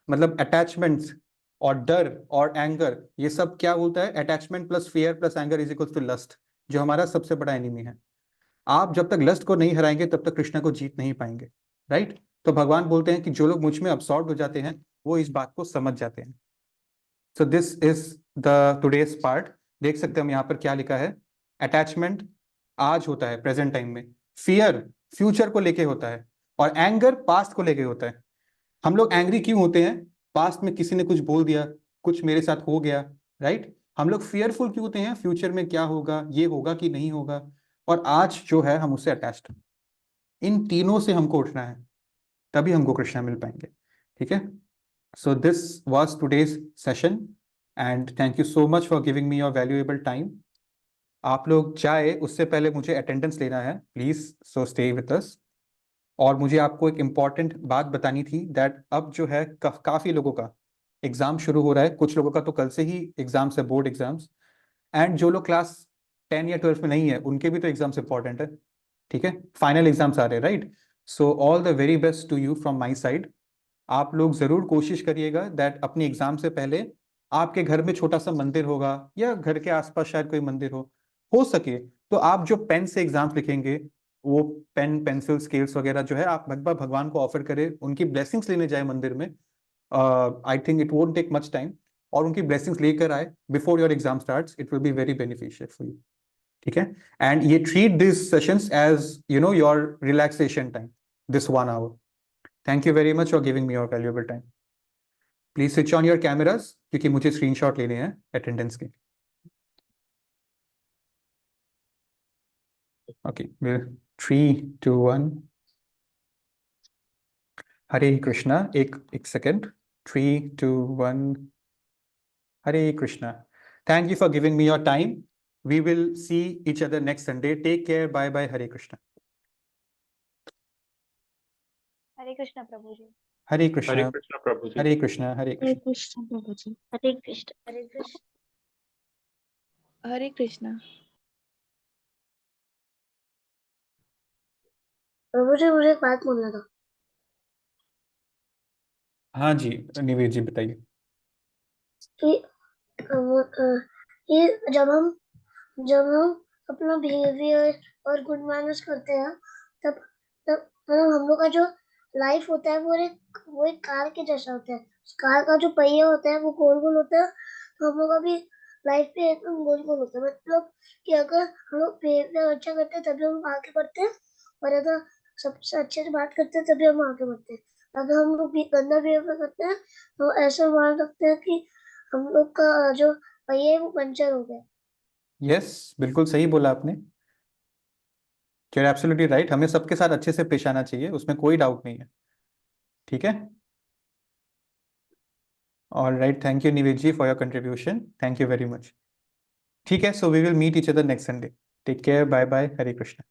A: मतलब attachments और डर और anger, ये सब क्या बोलता है? Attachment plus fear plus anger is equal to lust, जो हमारा सबसे बड़ा एनिमी है। आप जब तक लस्ट को नहीं हराएंगे तब तक कृष्णा को जीत नहीं पाएंगे, राइट। तो भगवान बोलते हैं कि जो लोग मुझ में अब्सॉर्ब हो जाते हैं वो इस बात को समझ जाते हैं। सो this is the today's part. देख सकते हैं हम यहाँ पर क्या लिखा है। अटैचमेंट आज होता है प्रेजेंट टाइम में, फियर फ्यूचर को लेके होता है और एंगर पास्ट को लेके होता है। हम लोग एंग्री क्यों होते हैं? पास्ट में किसी ने कुछ बोल दिया, कुछ मेरे साथ हो गया, राइट। हम लोग फियरफुल क्यों होते हैं? फ्यूचर में क्या होगा, ये होगा कि नहीं होगा, और आज जो है हम उससे अटैच्ड। इन तीनों से हमको उठना है, तभी हमको कृष्णा मिल पाएंगे, ठीक है। So this was today's session and thank you so much for giving me your valuable time. आप लोग जाए उससे पहले मुझे अटेंडेंस लेना है please, so stay with us. और मुझे आपको एक इम्पॉर्टेंट बात बतानी थी दैट अब जो है काफ़ी लोगों का एग्ज़ाम शुरू हो रहा है, कुछ लोगों का तो कल से ही एग्ज़ाम्स है, बोर्ड एग्ज़ाम्स, एंड जो लोग क्लास 10 या 12 में नहीं है उनके भी तो एग्ज़ाम्स इंपॉर्टेंट है, ठीक है। फाइनल एग्ज़ाम्स आ रहे हैं, right. So all the very best to you from my side. आप लोग ज़रूर कोशिश करिएगा दैट अपने एग्ज़ाम से पहले आपके घर में छोटा सा मंदिर होगा या घर के आसपास शायद कोई मंदिर हो सके तो आप जो पेन से एग्ज़ाम्स लिखेंगे वो पेन पेंसिल स्केल्स वगैरह जो है आप भगवान को ऑफर करें, उनकी ब्लेसिंग्स लेने जाए मंदिर में। I think it won't take much time, और उनकी ब्लेसिंग्स लेकर आए before your exam starts. It will be very beneficial for you, ठीक है। एंड ये treat this sessions as you know your relaxation time, this 1 hour. Thank you very much for giving me your valuable time. Please switch on your cameras क्योंकि मुझे screenshot लेने हैं attendance के। Okay, 3, 2, 1। Hare Krishna, एक second, 3, 2, 1। Hare Krishna. Thank you for giving me your time. We will see each other next Sunday. Take care, bye bye. Hare Krishna.
C: Hare Krishna Prabhu ji.
A: Hare Krishna.
E: Hare Krishna Prabhu ji.
A: Hare Krishna. Hare
F: Hare
A: Krishna.
F: Krishna Prabhu ji. Hare Krishna. Hare Krishna.
I: Hare Krishna.
F: Prabhu ji मुझे एक बात बोलना था।
A: हाँ जी निवेद जी बताइए।
F: कि ये जब हम अपना बिहेवियर और गुड मैनर्स करते हैं तब मतलब हम लोग का जो लाइफ होता है वो एक कार के जैसा होता है। उस कार का जो पहिया होता है वो गोल गोल होता है, तो हम लोग का भी लाइफ पे एकदम गोल गोल होता है। मतलब कि अगर हम लोग बिहेवियर अच्छा करते हैं तभी हम आगे बढ़ते हैं, और अगर सबसे अच्छे से बात करते हैं तभी हम आगे बढ़ते हैं। अगर हम लोग गंदा बिहेवियर करते हैं तो ऐसा मान सकते हैं कि हम लोग का जो पहिया है वो पंचर हो गया।
A: यस, बिल्कुल सही बोला आपने। You're absolutely right। हमें सबके साथ अच्छे से पेश आना चाहिए, उसमें कोई डाउट नहीं है, ठीक है। All right, thank you Nived ji for your contribution, thank you very much. ठीक है, so we will meet each other next Sunday. Take care, bye bye. Hare Krishna.